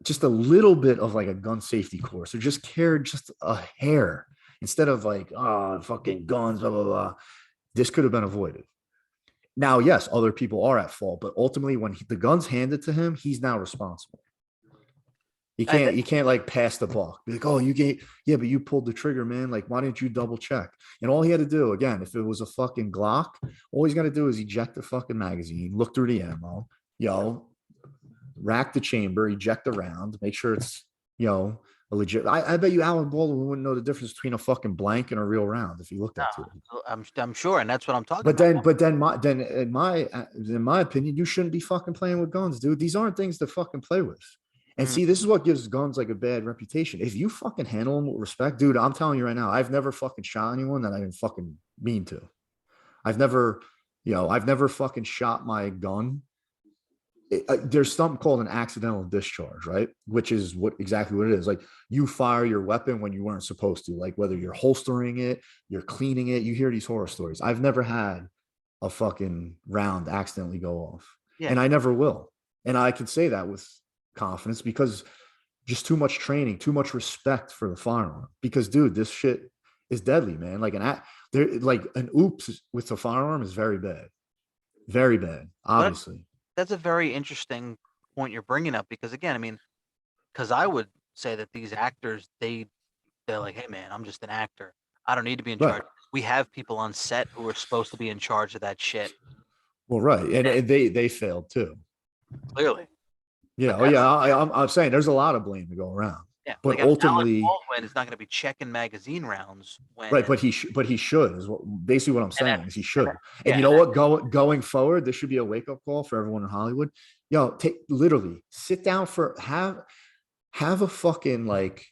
just a little bit of like a gun safety course, or just cared just a hair instead of like, oh, fucking guns, blah blah blah, this could have been avoided. Now, yes, other people are at fault, but ultimately, when the gun's handed to him, he's now responsible. You I can't you can't like pass the buck. Be like, oh, you gave, yeah, but you pulled the trigger, man. Like, why didn't you double check? And all he had to do, again, if it was a fucking Glock, all he's got to do is eject the fucking magazine, look through the ammo, rack the chamber, eject the round, make sure it's a legit. I bet you Alan Baldwin wouldn't know the difference between a fucking blank and a real round if he looked at it. No, I'm sure, and that's what I'm talking But about. then, but then, my then in my opinion, you shouldn't be fucking playing with guns, dude. These aren't things to fucking play with. And Mm. see, this is what gives guns like a bad reputation. If you fucking handle them with respect, dude, I'm telling you right now, I've never fucking shot anyone that I didn't fucking mean to. I've never, I've never fucking shot my gun. There's something called an accidental discharge, right? Which is exactly what it is. Like you fire your weapon when you weren't supposed to, like whether you're holstering it, you're cleaning it. You hear these horror stories. I've never had a fucking round accidentally go off, Yeah. and I never will. And I can say that with confidence because just too much training, too much respect for the firearm. Because, dude, this shit is deadly, man. Like an oops with the firearm is very bad. But Obviously, that's a very interesting point you're bringing up because again, I mean, because I would say that these actors, they're like, hey man, I'm just an actor. I don't need to be in right. charge. We have people on set who are supposed to be in charge of that shit. Well, right, and, And and they failed too. clearly, Yeah, but oh that's yeah, I'm saying there's a lot of blame to go around, yeah. but Like Alec ultimately, Baldwin is not going to be checking magazine rounds right. when But he should is what basically what I'm and saying is he should. And yeah, you know what? Going forward, this should be a wake up call for everyone in Hollywood. Take literally sit down for have a fucking like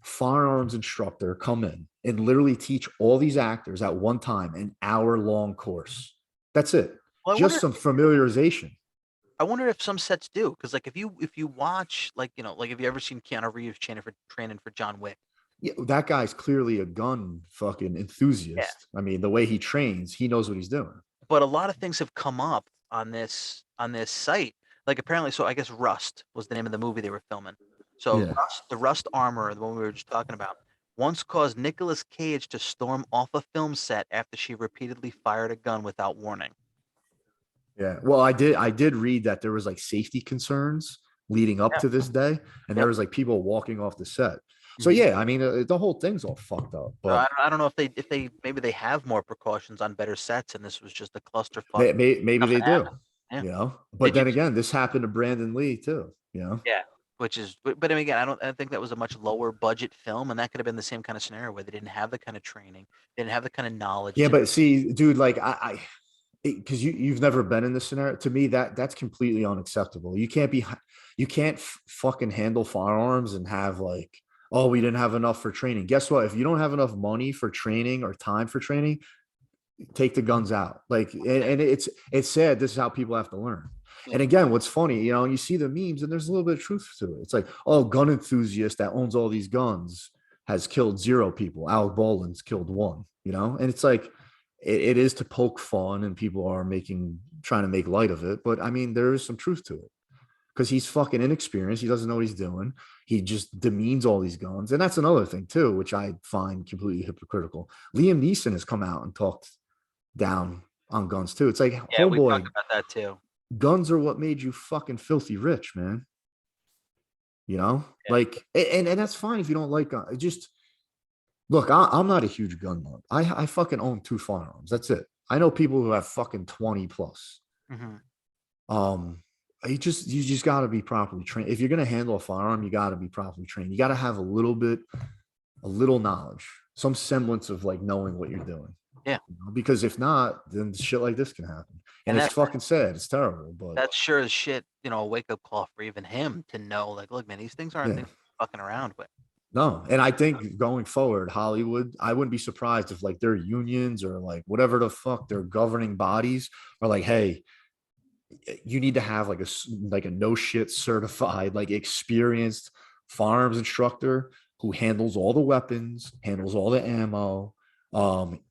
firearms instructor come in and literally teach all these actors at one time an hour-long course. That's it. well, Just some familiarization. I wonder if some sets do because like if you watch like like have you ever seen Keanu Reeves training for John Wick? Yeah, that guy's clearly a gun fucking Yeah. enthusiast. I mean, the way he trains, he knows what he's doing. But a lot of things have come up on this site. Like apparently, so I guess Rust was the name of the movie they were filming. So Yeah. The Rust armor, the one we were just talking about, once caused Nicolas Cage to storm off a film set after she repeatedly fired a gun without warning. Yeah. Well, I did read that there was like safety concerns leading up Yeah. to this day, and there Yep. was like people walking off the set. So Mhm. yeah, I mean, the whole thing's all fucked up. So But I don't know if they maybe they have more precautions on better sets, and this was just a clusterfuck. maybe Nothing they do, happened. Yeah. But Did you? then again, this happened to Brandon Lee too. Yeah. Which is, but I mean, again, I think that was a much lower budget film, and that could have been the same kind of scenario where they didn't have the kind of training, they didn't have the kind of knowledge Yeah, to. but see, dude, like because you've never been in this scenario. To me, that's completely unacceptable. You can't fucking handle firearms and have like Oh, we didn't have enough for training. Guess what? If you don't have enough money for training or time for training, take the guns out. Like, and it's sad. This is how people have to learn. Yeah. And again, what's funny, you see the memes, and there's a little bit of truth to it. It's like, oh, gun enthusiast that owns all these guns has killed 0 people. Alec Baldwin's killed 1. And it's like, it is to poke fun, and people are trying to make light of it. But I mean, there is some truth to it because he's fucking inexperienced. He doesn't know what he's doing. He just demeans all these guns. And that's another thing too, which I find completely hypocritical. Liam Neeson has come out and talked down on guns too. It's like, Yeah, oh we talked boy, about that too. guns are what made you fucking filthy rich, man. Yeah. Like, and that's fine if you don't like guns. Just look, I'm not a huge gun nut. I fucking own 2 firearms. That's it. I know people who have fucking 20 plus. Hmm. Um, you just got to be properly trained. If you're gonna handle a firearm, you got to be properly trained. You got to have a little knowledge, some semblance of like knowing what you're doing. Yeah. Because if not, then shit like this can happen, and And it's that fucking sad. It's terrible, but that's sure as shit, a wake up call for even him to know, like, look, man, these things aren't yeah, things you're fucking around with. no. And I think going forward, Hollywood, I wouldn't be surprised if like their unions or like whatever the fuck their governing bodies are like, hey, you need to have like a no shit certified, like experienced firearms instructor who handles all the weapons, handles all the ammo.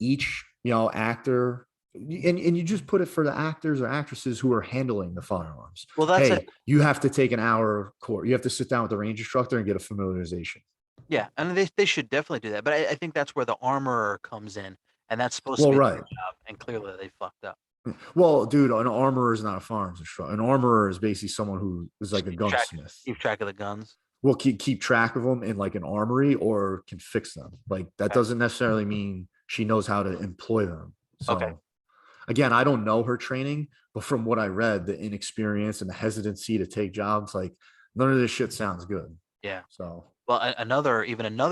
Each actor, and you just put it for the actors or actresses who are handling the firearms. Well, that's it. Hey, you have to take an hour course. You have to sit down with the range instructor and get a familiarization. Yeah, and they should definitely do that. But I think that's where the armorer comes in, and that's supposed to Well, be their right. job. And clearly they fucked up. Well, dude, an armorer is not a firearms instructor. An armorer is basically someone who is like Just a gunsmith. keep track of the guns. Will keep track of them in like an armory or can fix them. Like that Okay. doesn't necessarily mean she knows how to employ them. Okay. So again, I don't know her training, but from what I read, the inexperience and the hesitancy to take jobs, like none of this shit sounds good. Yeah. So Well, another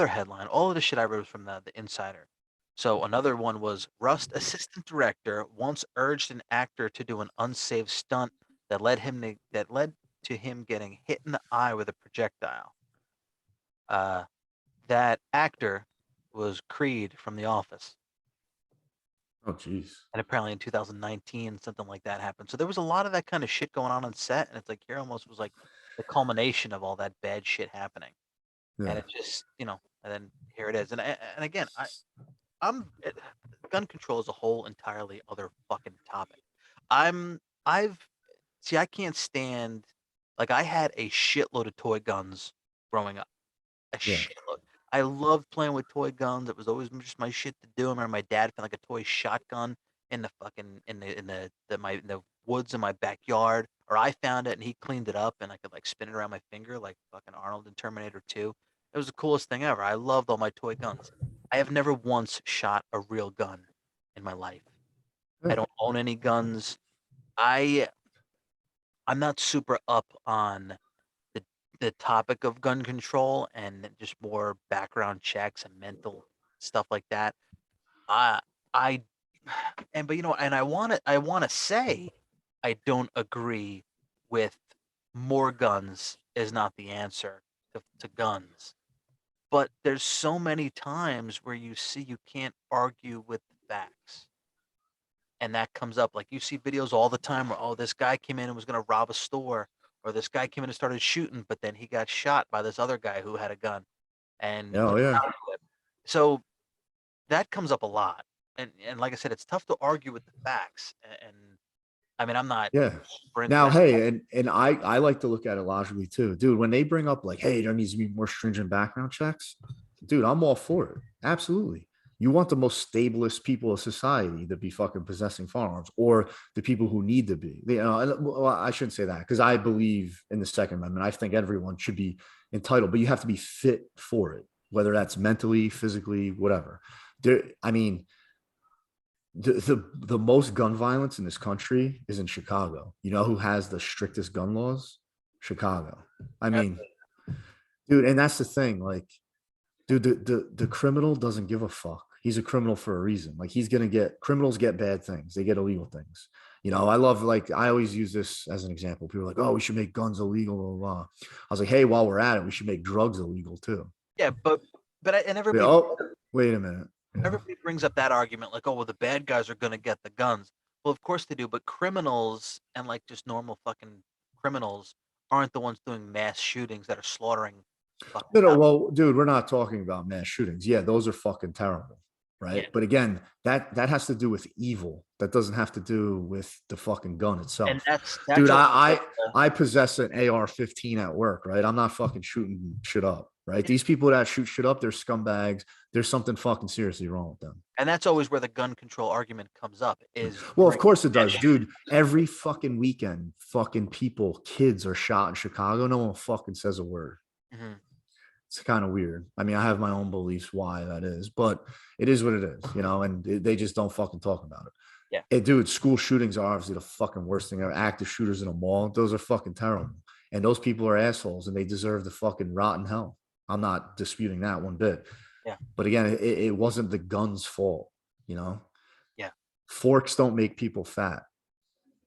headline. All of the shit I read was from the Insider. So another one was Rust assistant director once urged an actor to do an unsafe stunt that led to him getting hit in the eye with a projectile. Uh, that actor was Creed from The Office, oh geez. and apparently in 2019 something like that happened. So there was a lot of that kind of shit going on set, and it's like here almost was like the culmination of all that bad shit happening, and Yeah. it just and then here it is, and again gun control is a whole entirely other fucking topic. I've see I can't stand like I had a shitload of toy guns growing up. A Yeah. shitload. I loved playing with toy guns. It was always just my shit to do. I remember my dad found like a toy shotgun in the fucking in the woods in my backyard, or I found it and he cleaned it up and I could like spin it around my finger like fucking Arnold in Terminator 2. It was the coolest thing ever. I loved all my toy guns. I have never once shot a real gun in my life. I Yeah. don't own any guns. I I'm not super up on the the topic of gun control and just more background checks and mental stuff like that. I I and but and I want to say I don't agree with more guns is not the answer to guns. But there's so many times where you see you can't argue with the facts. And that comes up like you see videos all the time where this guy came in and was going to rob a store, or this guy came in and started shooting but then he got shot by this other guy who had a gun and Oh yeah. so that comes up a lot, and like I said, it's tough to argue with the facts, and I mean I'm not Yeah. super into Now, that. hey, and I like to look at it logically too, dude. When they bring up like, hey, there needs to be more stringent background checks, dude, I'm all for it. Absolutely. You want the most stablest people of society to be fucking possessing firearms, or the people who need to be. Well, I shouldn't say that because I believe in the Second Amendment. I think everyone should be entitled, but you have to be fit for it, whether that's mentally, physically, whatever. I mean, the most gun violence in this country is in Chicago. You know who has the strictest gun laws? Chicago. I mean, dude, and that's the thing. Like, dude, the criminal doesn't give a fuck. He's a criminal for a reason. Like he's gonna get criminals get bad things. They get illegal things. I love like I always use this as an example. People are like, oh, we should make guns illegal, blah, blah, blah. I was like, hey, while we're at it, we should make drugs illegal too. Yeah, and Yeah, oh, wait a minute. Yeah. everybody brings up that argument like, oh, well, the bad guys are gonna get the guns. Well, of course they do, but criminals and like just normal fucking criminals aren't the ones doing mass shootings that are slaughtering fucking No, no, thousands. well, dude, we're not talking about mass shootings. Yeah, those are fucking terrible, Yeah, right? But again, that has to do with evil. That doesn't have to do with the fucking gun and itself. that's Dude, always I like, I, I possess an AR-15 at work, right? I'm not fucking shooting shit up, right? These people that shoot shit up, they're scumbags. There's something fucking seriously wrong with them. and that's always where the gun control argument comes up is Well, of during course it mass does, dude. shootings. Every fucking weekend, fucking people, kids are shot in Chicago. No one fucking says a word. Mhm. It's kind of weird. I mean, I have my own beliefs why that is, but it is what it is, and they just don't fucking talk about it. Yeah, Hey, dude, school shootings are obviously the fucking worst thing ever. Active shooters in a mall, those are fucking terrible. And those people are assholes and they deserve the fucking rotten hell. I'm not disputing that one bit. yeah, But again, it wasn't the gun's fault, you know? yeah. Forks don't make people fat.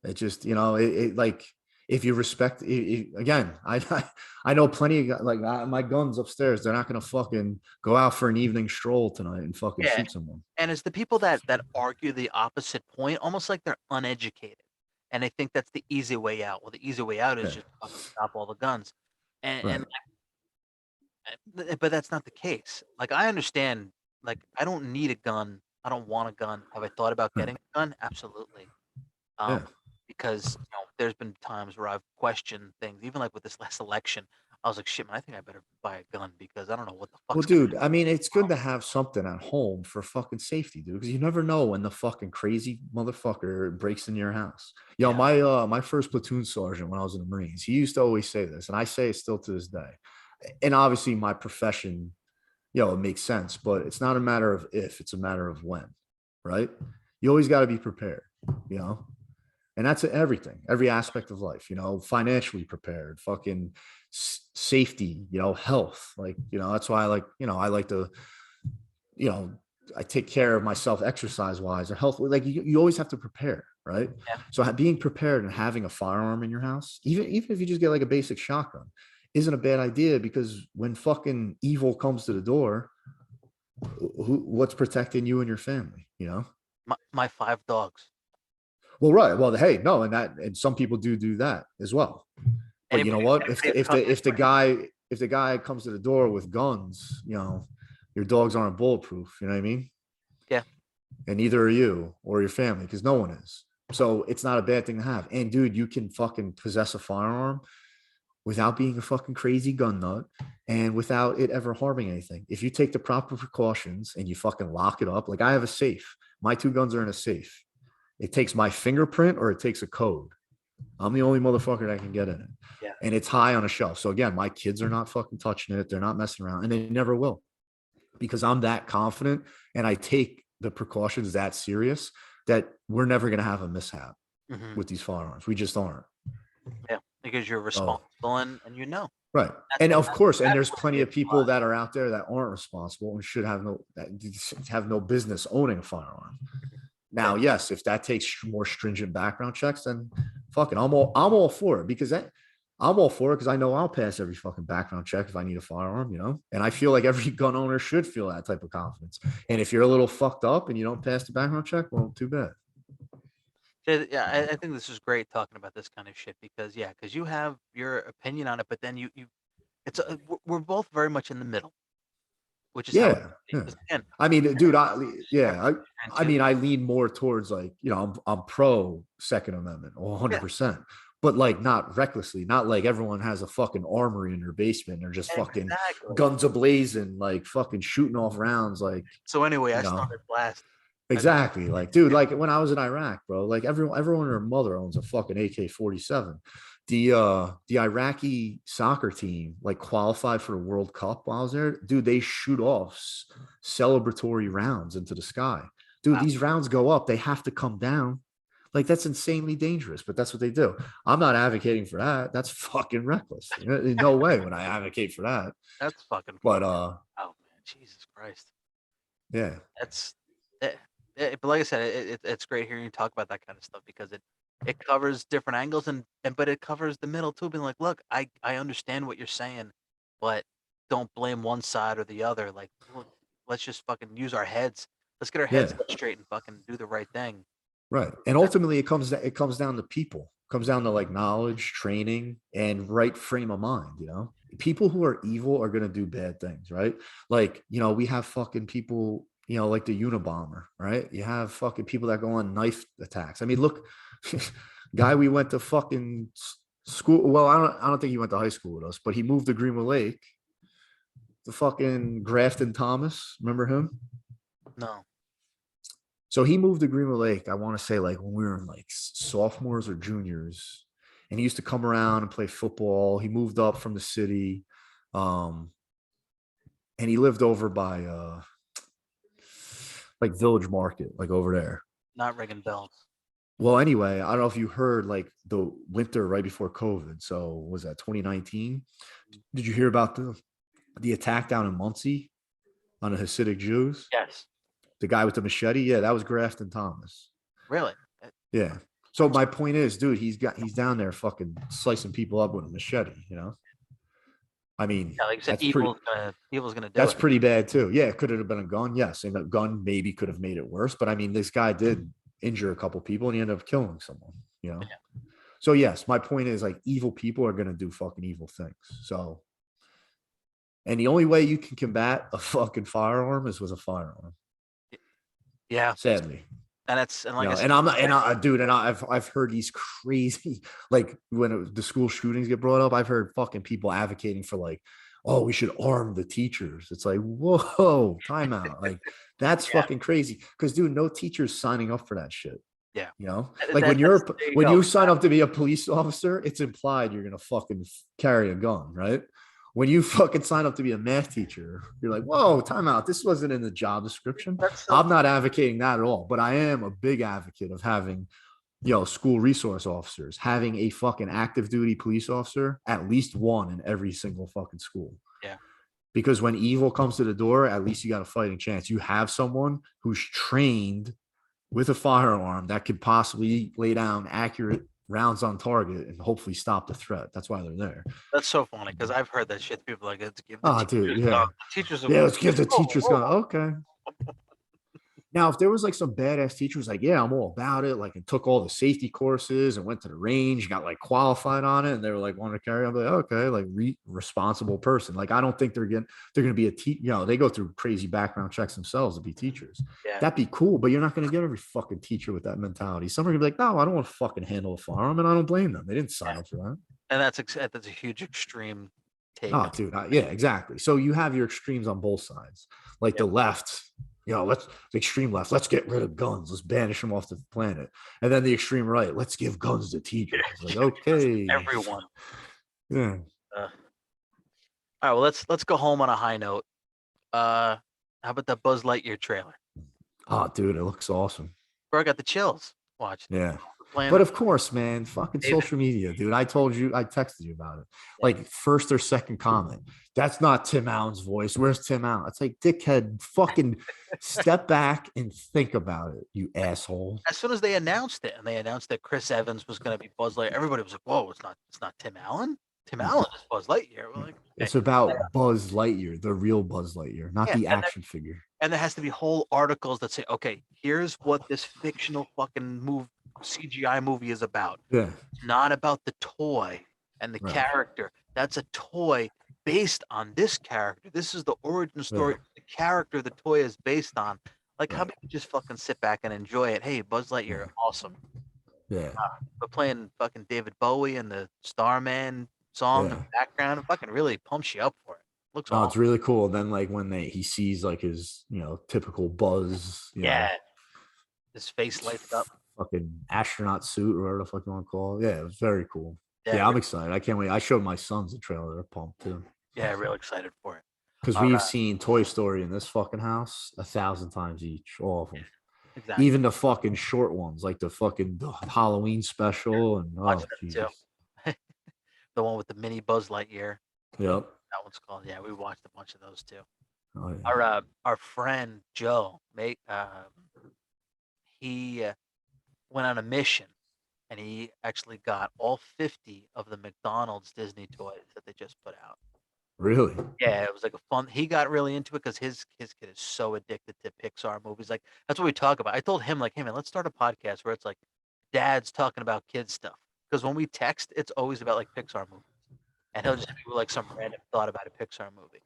It just, like if you respect, again, I know plenty of like my guns upstairs. They're not gonna fucking go out for an evening stroll tonight and fucking Yeah, shoot someone. and it's the people that argue the opposite point, almost like they're uneducated, and they think that's the easy way out. Well, the easy way out is Yeah, just fucking stop all the guns, and right. but that's not the case. Like I understand, like I don't need a gun. I don't want a gun. Have I thought about Right. getting a gun? Absolutely. Yeah. Because there's been times where I've questioned things, even like with this last election. I was like, shit, man, I think I better buy a gun because I don't know what the Well, fuck's gonna dude, I mean, it's good to have something at home for fucking safety, dude, because you never know when the fucking crazy motherfucker breaks into your house. Yeah. My first platoon sergeant when I was in the Marines, he used to always say this, and I say it still to this day. And obviously, my profession, it makes sense, but it's not a matter of if, it's a matter of when, right? You always got to be prepared, you know? And that's everything, every aspect of life, financially prepared, fucking safety, health. Like, that's why I like to, you know, I take care of myself exercise wise or health. Like you always have to prepare, right? Yeah. So being prepared and having a firearm in your house, even if you just get like a basic shotgun, isn't a bad idea because when fucking evil comes to the door, what's protecting you and your family, My 5 dogs. Well, right. Well, hey, no, and some people do that as well. But you know Anybody what? If who the, if comes the if the guy if the guy comes to the door with guns, your dogs aren't bulletproof. You know what I mean? yeah. And neither are you or your family because no one is. So it's not a bad thing to have. And dude, you can fucking possess a firearm without being a fucking crazy gun nut and without it ever harming anything. If you take the proper precautions and you fucking lock it up, like I have a safe. My two guns are in a safe. It takes my fingerprint or it takes a code. I'm the only motherfucker that can get in it. Yeah. And it's high on a shelf. So again, my kids are not fucking touching it. They're not messing around and they never will because I'm that confident and I take the precautions that serious that we're never going to have a mishap Hmm. with these firearms. We just aren't. Yeah. Because you're Oh, responsible and you know. right. That's And and of course, and that's there's what plenty of gives people that are out there that aren't responsible and should have no business owning a firearm. yeah. Now, yes, if that takes more stringent background checks, then fucking I'm all for it because I'm all for it because I know I'll pass every fucking background check if I need a firearm, And I feel like every gun owner should feel that type of confidence. And if you're a little fucked up and you don't pass the background check, well, too bad. Yeah, I think this is great talking about this kind of shit because you have your opinion on it, but then we're both very much in the middle, which is how it Yeah, should be. yeah. Because again, I mean, dude, everybody's trying I mean, to. I lean more towards like, I'm pro Second Amendment, Yeah, 100%, but like not recklessly, not like everyone has a fucking armory in their basement. They're just fucking exactly. guns ablazing, like fucking shooting off rounds, like, So anyway, you I know, started blasting. I just exactly. Like, dude, like when I was in Iraq, bro, like everyone and their mother owns a fucking AK-47. The Iraqi soccer team like qualified for the World Cup while I was there. Dude, they shoot off celebratory rounds into the sky. Dude, wow. these rounds go up, they have to come down. Like that's insanely dangerous, but that's what they do. I'm not advocating for that. That's fucking reckless. No way would I advocate for that. That's fucking But fucked. Oh man, Jesus Christ. yeah. That's but like I said, it's great hearing you talk about that kind of stuff because it covers different angles and but it covers the middle too. Being like, look, I understand what you're saying, but don't blame one side or the other. Like, let's just fucking use our heads. Let's get our heads Yeah. straight and fucking do the right thing. Right. And ultimately it comes down to people. It comes down to like knowledge, training, and right frame of mind, you know. People who are evil are gonna do bad things, right? Like, we have fucking people, like the Unabomber, right? You have fucking people that go on knife attacks. I mean, look, guy we went to fucking school. Well, I don't think he went to high school with us, but he moved to Greenwood Lake. The fucking Grafton Thomas, remember him? No, So he moved to Greenwood Lake, I want to say like when we were in like sophomores or juniors. And he used to come around and play football. He moved up from the city. Um, and he lived over by like Village Market, like over there. not ringing bells. Well, anyway, I don't know if you heard like the winter right before COVID. So was that 2019? Did you hear about the attack down in Muncie on the Hasidic Jews? Yes, The guy with the machete? Yeah, that was Grafton Thomas. really. Yeah. So my point is, dude, he's down there fucking slicing people up with a machete, you know? I mean, Yeah, like you said, that's pretty evil's gonna do that's it. pretty bad too. Yeah, could it have been a gun? Yes. And a gun maybe could have made it worse. But I mean, this guy did injure a couple people and he ended up killing someone, you know? Yeah. So yes, my point is like evil people are gonna do fucking evil things. So and the only way you can combat a fucking firearm is with a firearm, Yeah, sadly. and like I said, And I'm not, and dude, and I've heard these crazy, like when the school shootings get brought up, I've heard fucking people advocating for like, oh, we should arm the teachers. It's like, whoa, timeout. Like that's yeah, fucking crazy. Because dude, no teacher's signing up for that shit. yeah. Like There you when go. you sign up to be a police officer, it's implied you're gonna fucking carry a gun, right? When you fucking sign up to be a math teacher, you're like, whoa, timeout. This wasn't in the job description. That's so I'm not advocating that at all, but I am a big advocate of having, school resource officers, having a fucking active duty police officer, at least one in every single fucking school. yeah, Because when evil comes to the door, at least you got a fighting chance. You have someone who's trained with a firearm that could possibly lay down accurate rounds on target and hopefully stop the threat. That's why they're there. that's so funny because I've heard that shit. People are like, let's give the Oh, dude, teachers yeah. guns. The teachers are Yeah, let's give the whoa, teachers going. whoa. Okay. Now, if there was like some badass teacher who's like, yeah, I'm all about it, like, and took all the safety courses and went to the range, got like qualified on it, and they were like, want to carry, I'm like, okay, like responsible person. Like, I don't think they're going to be a teacher. They go through crazy background checks themselves to be teachers. Yeah, That'd be cool, but you're not going to get every fucking teacher with that mentality. Some are going to be like, no, I don't want to fucking handle a firearm, and I don't blame them. They didn't sign yeah. up for that. And that's a huge extreme take. Oh, dude, yeah, exactly. So you have your extremes on both sides. Like Yep. the left, let's the extreme left, let's get rid of guns, let's banish them off the planet. And then the extreme right, let's give guns to teachers. Like, okay, Everyone. yeah. All right, well let's go home on a high note. How about that Buzz Lightyear trailer? Oh, dude, it looks awesome. Bro, I got the chills watching it. Yeah. Playing But of course, man, fucking David. social media, dude. I texted you about it. Yeah. Like first or second comment. That's not Tim Allen's voice. Where's Tim Allen? It's like, dickhead, fucking step back and think about it, you asshole. As soon as they announced it, and they announced that Chris Evans was going to be Buzz Lightyear, everybody was like, "Whoa, it's not Tim Allen. Tim Allen is Buzz Lightyear." We're like, It's okay. about Buzz Lightyear, the real Buzz Lightyear, not Yeah, the action figure. and there has to be whole articles that say, "Okay, here's what this fictional fucking CGI movie is about. Yeah. It's not about the toy and the Right. character. That's a toy based on this character. This is the origin story of the character the toy is based on." Like, how Right. about you just fucking sit back and enjoy it? Hey, Buzz Lightyear, awesome. Yeah. But playing fucking David Bowie and the Starman song in Yeah. the background, it fucking really pumps you up for it. Looks No, it's awesome. really cool. Then like when he sees like his, typical Buzz, Yeah. His face lights up. fucking astronaut suit or whatever the fuck you want to call it. Yeah, it was very cool. Yeah, Yeah, I'm excited. I can't wait. I showed my sons the trailer. They're pumped too. yeah, real excited for it. Because All we've right. seen Toy Story in this fucking house 1,000 times each, all of them. Exactly. Even the fucking short ones, like the Halloween special, and Watch oh them Jesus. too. The one with the mini Buzz Lightyear. Yep. That one's called. Yeah, we watched a bunch of those too. Oh, yeah. Our friend Joe, he went on a mission, and he actually got all 50 of the McDonald's Disney toys that they just put out. Really? Yeah, it was like a fun. He got really into it because his kid is so addicted to Pixar movies. Like that's what we talk about. I told him like, hey man, let's start a podcast where it's like dads talking about kids stuff. Because when we text, it's always about like Pixar movies, and he'll just hit me with like some random thought about a Pixar movie.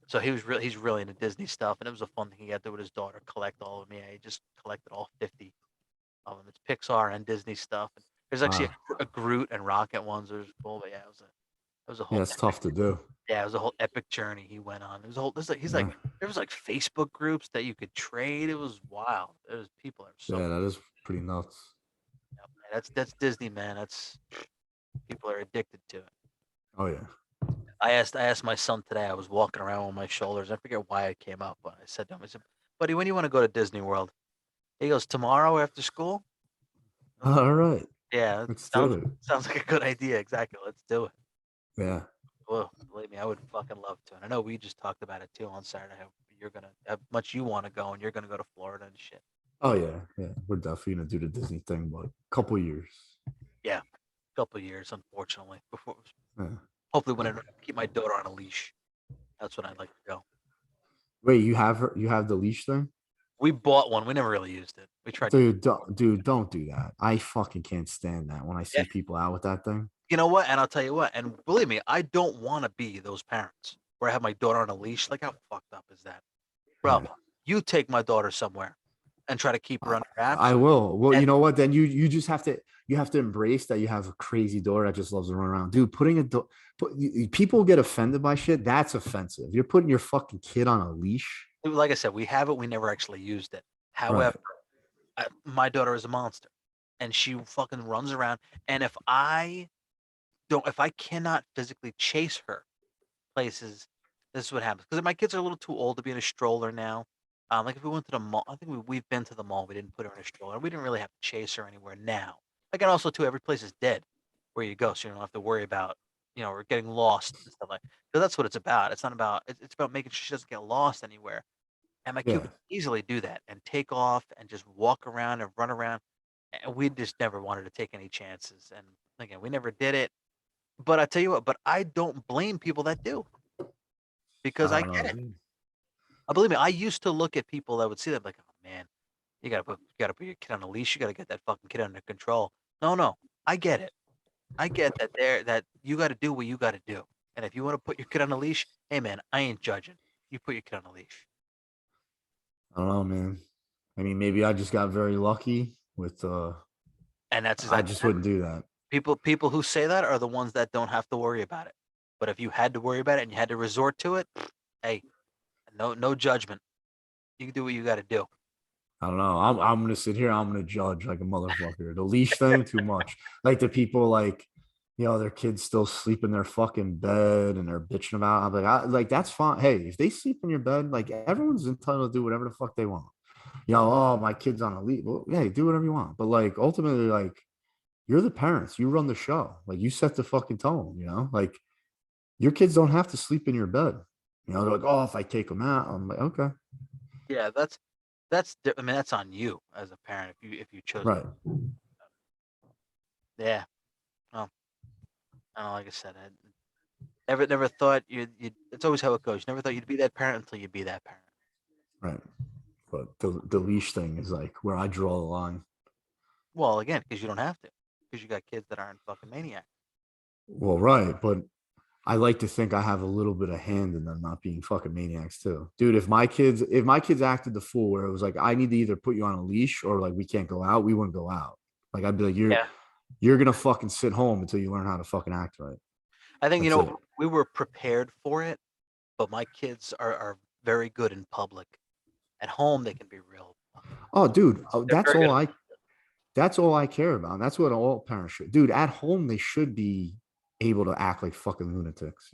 So he's really into Disney stuff, and it was a fun thing he got to do with his daughter, collect all of them. Yeah, he just collected all 50 of them. It's Pixar and Disney stuff. And there's actually Wow. a Groot and Rocket ones. There's cool, but yeah, it was a Yeah, whole it's tough to do. yeah, it was a whole epic journey he went on. It was a whole. There's like he's like Yeah. there was like Facebook groups that you could trade. It was wild. There was people that are so Yeah, that is pretty nuts. yeah, man, that's Disney, man. That's people are addicted to it. Oh yeah. I asked my son today. I was walking around with my shoulders. I forget why it came up, but I said to him, I said, "Buddy, when do you want to go to Disney World?" He goes, "Tomorrow after school." I was like, All right. "Yeah, it Let's do sounds it. sounds like a good idea. Exactly. Let's do it." Yeah. Well, believe me, I would fucking love to. And I know we just talked about it too on Saturday. How much you want to go, and you're gonna go to Florida and shit. Oh yeah. Yeah. We're definitely gonna do the Disney thing, but a couple years. Yeah, a couple of years, unfortunately. Before, Yeah. hopefully, when I don't keep my daughter on a leash, that's when I'd like to go. Wait, you have her? You have the leash thing? We bought one. We never really used it. We tried. Dude, don't do that. I fucking can't stand that when I Yeah, see people out with that thing. you know what? And I'll tell you what. And believe me, I don't want to be those parents where I have my daughter on a leash. Like, how fucked up is that, bro? Yeah. You take my daughter somewhere and try to keep her I, under I wraps. will. Well, And you know what? Then you just have to embrace that you have a crazy daughter that just loves to run around. Dude, people get offended by shit. That's offensive. You're putting your fucking kid on a leash. like I said, we have it. We never actually used it. However, Right. my daughter is a monster, and she fucking runs around. And if I cannot physically chase her places, this is what happens. Because my kids are a little too old to be in a stroller now. Like if we went to the mall, I think we've been to the mall. We didn't put her in a stroller. We didn't really have to chase her anywhere now. Like and also too, every place is dead where you go, so you don't have to worry about or getting lost and stuff like. Because that's what it's about. It's not about. It's about making sure she doesn't get lost anywhere. And my kid Yeah. would easily do that and take off and just walk around and run around. And we just never wanted to take any chances. And again, we never did it. But I tell you what, but I don't blame people that do because I I don't get know, it. dude. I believe me, I used to look at people that would see that like, oh man, you gotta put your kid on a leash. You gotta get that fucking kid under control. No, no, I get it. I get that you got to do what you got to do. And if you want to put your kid on a leash, hey man, I ain't judging. You put your kid on a leash. I don't know, man. I mean, maybe I just got very lucky with And that's I exactly just wouldn't do that. people who say that are the ones that don't have to worry about it. But if you had to worry about it and you had to resort to it, hey, no judgment. You can do what you got to do. I don't know. I'm gonna sit here. I'm gonna judge like a motherfucker. The leash thing, too much. Like the people like, their kids still sleep in their fucking bed and they're bitching about. I'm like, that's fine. Hey, if they sleep in your bed, like everyone's entitled to do whatever the fuck they want. Oh, my kid's on a leash. Well, yeah, do whatever you want. But like ultimately, like you're the parents. You run the show. Like you set the fucking tone. Like your kids don't have to sleep in your bed. They're like, oh, if I take them out, I'm like, okay, Yeah, I mean that's on you as a parent if you chose. right. Yeah. Well, I don't know, like I said, I never thought you. It's always how it goes. You never thought you'd be that parent until you be that parent. Right. But the leash thing is like where I draw the line. Well, again, because you don't have to, because you got kids that aren't fucking maniacs. Well, right, but I like to think I have a little bit of hand in them not being fucking maniacs too. Dude, if my kids acted the fool where it was like I need to either put you on a leash or like we can't go out, we wouldn't go out. Like I'd be like, Yeah. you're gonna fucking sit home until you learn how to fucking act right. I think That's it. we were prepared for it, but my kids are very good in public. At home, they can be real. Oh, dude, They're very good. that's all I care about. That's what all parents should. Dude, at home they should be able to act like fucking lunatics.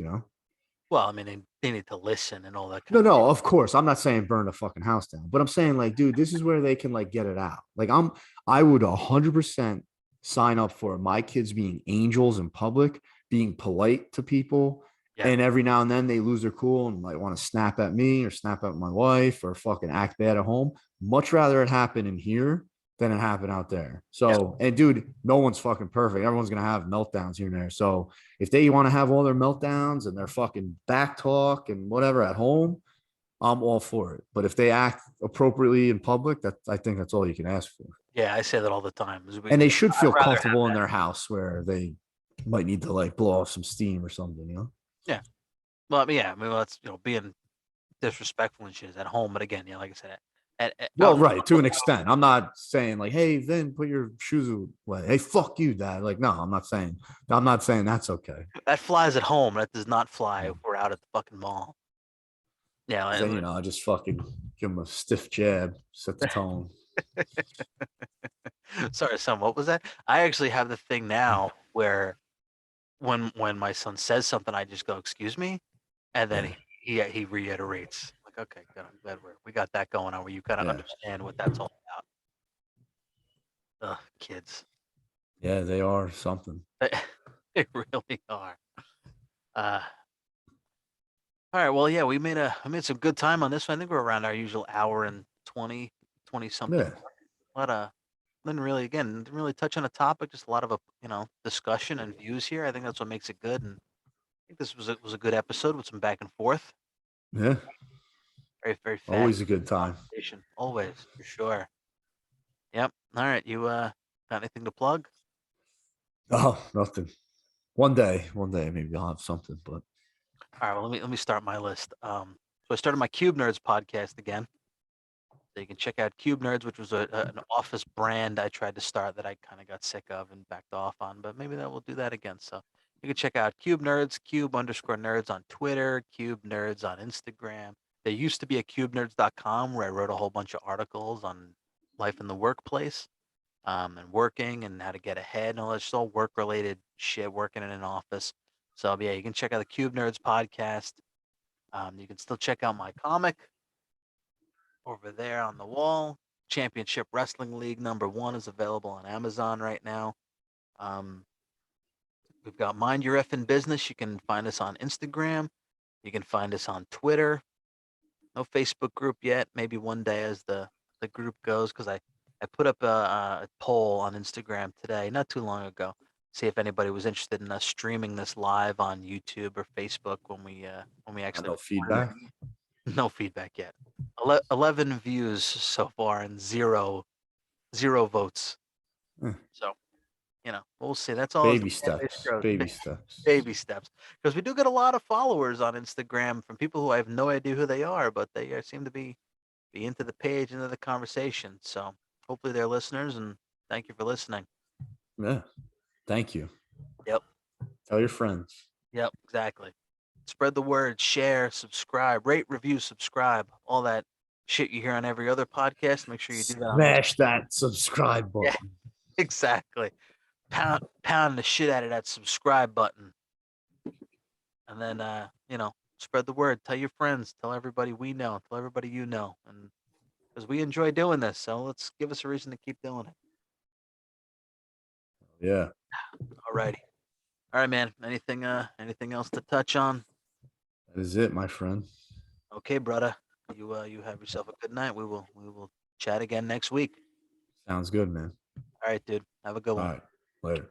Well, I mean, they need to listen and all that kind No, of stuff. no, of course. I'm not saying burn the fucking house down, but I'm saying like, dude, this is where they can like get it out. Like I would 100% sign up for my kids being angels in public, being polite to people, Yeah. and every now and then they lose their cool and like want to snap at me or snap at my wife or fucking act bad at home. Much rather it happen in here than it happened out there. So, and dude, no one's fucking perfect. Everyone's gonna have meltdowns here and there. So if they want to have all their meltdowns and their fucking back talk and whatever at home, I'm all for it. But if they act appropriately in public, that I think that's all you can ask for. Yeah, I say that all the time. And they should I'd feel rather have comfortable in that. their house where they might need to like blow off some steam or something, you know? Yeah. Well, I mean, yeah, I mean, that's, being disrespectful and shit is at home, but again, like I said, out Well, in right, to public, an extent. I'm not saying like, hey, Vin, put your shoes away. Hey, fuck you, dad. Like, no, I'm not saying that's okay. that flies at home. That does not fly if we're out at the fucking mall. Yeah, Then, I just fucking give him a stiff jab, set the tone. sorry, son, what was that? I actually have the thing now where when my son says something, I just go, "Excuse me," and then he reiterates, like, "Okay, good. I'm glad we got that going on where you kind of Yeah. understand what that's all about." Ugh, kids, Yeah, they are something. they really are. Uh, all right, well, yeah, we made some good time on this one. I think we're around our usual hour and 20 something. Yeah. But didn't really touch on a topic. Just a lot of discussion and views here. I think that's what makes it good. And I think this was a good episode with some back and forth. Yeah. Very very fast Always a good time. conversation. Always for sure. Yep. All right. You got anything to plug? Oh, nothing. One day, maybe I'll have something, but All right. Well, let me start my list. So I started my Cube Nerds podcast again. So you can check out Cube Nerds, which was an office brand I tried to start that I kind of got sick of and backed off on, but maybe that will do that again. So you can check out Cube Nerds, Cube_Nerds on Twitter, Cube Nerds on Instagram. There used to be a CubeNerds.com where I wrote a whole bunch of articles on life in the workplace, and working and how to get ahead and all that. Just all work related shit, working in an office. So yeah, you can check out the Cube Nerds podcast. You can still check out my comic over there on the wall. Championship Wrestling League #1 is available on Amazon right now. Um, we've got Mind Your Effing Business. You can find us on Instagram. You can find us on Twitter. No Facebook group yet. Maybe one day as the group goes, because I put up a poll on Instagram today, not too long ago, see if anybody was interested in us streaming this live on YouTube or Facebook when we actually no record feedback. it. No feedback yet. 11 views so far and zero votes. Eh, So, we'll see. That's all as the baby fan base steps. grows. Baby steps. Baby steps. Because we do get a lot of followers on Instagram from people who I have no idea who they are, but they seem to be into the page, into the conversation. So hopefully they're listeners, and thank you for listening. Yeah. Thank you. Yep. Tell your friends. Yep. Exactly. Spread the word, share, subscribe, rate, review, subscribe, all that shit you hear on every other podcast. Make sure you do that on this. Smash that subscribe Yeah, button. exactly. Pound the shit out of that subscribe button. And then, spread the word. Tell your friends. Tell everybody we know. Tell everybody you know. And because we enjoy doing this, so let's give us a reason to keep doing it. Yeah. All righty. All right, man. Anything else to touch on? That is it, my friend. Okay, brother. You have yourself a good night. We will chat again next week. Sounds good, man. All right, dude. Have a good All one. right. Later.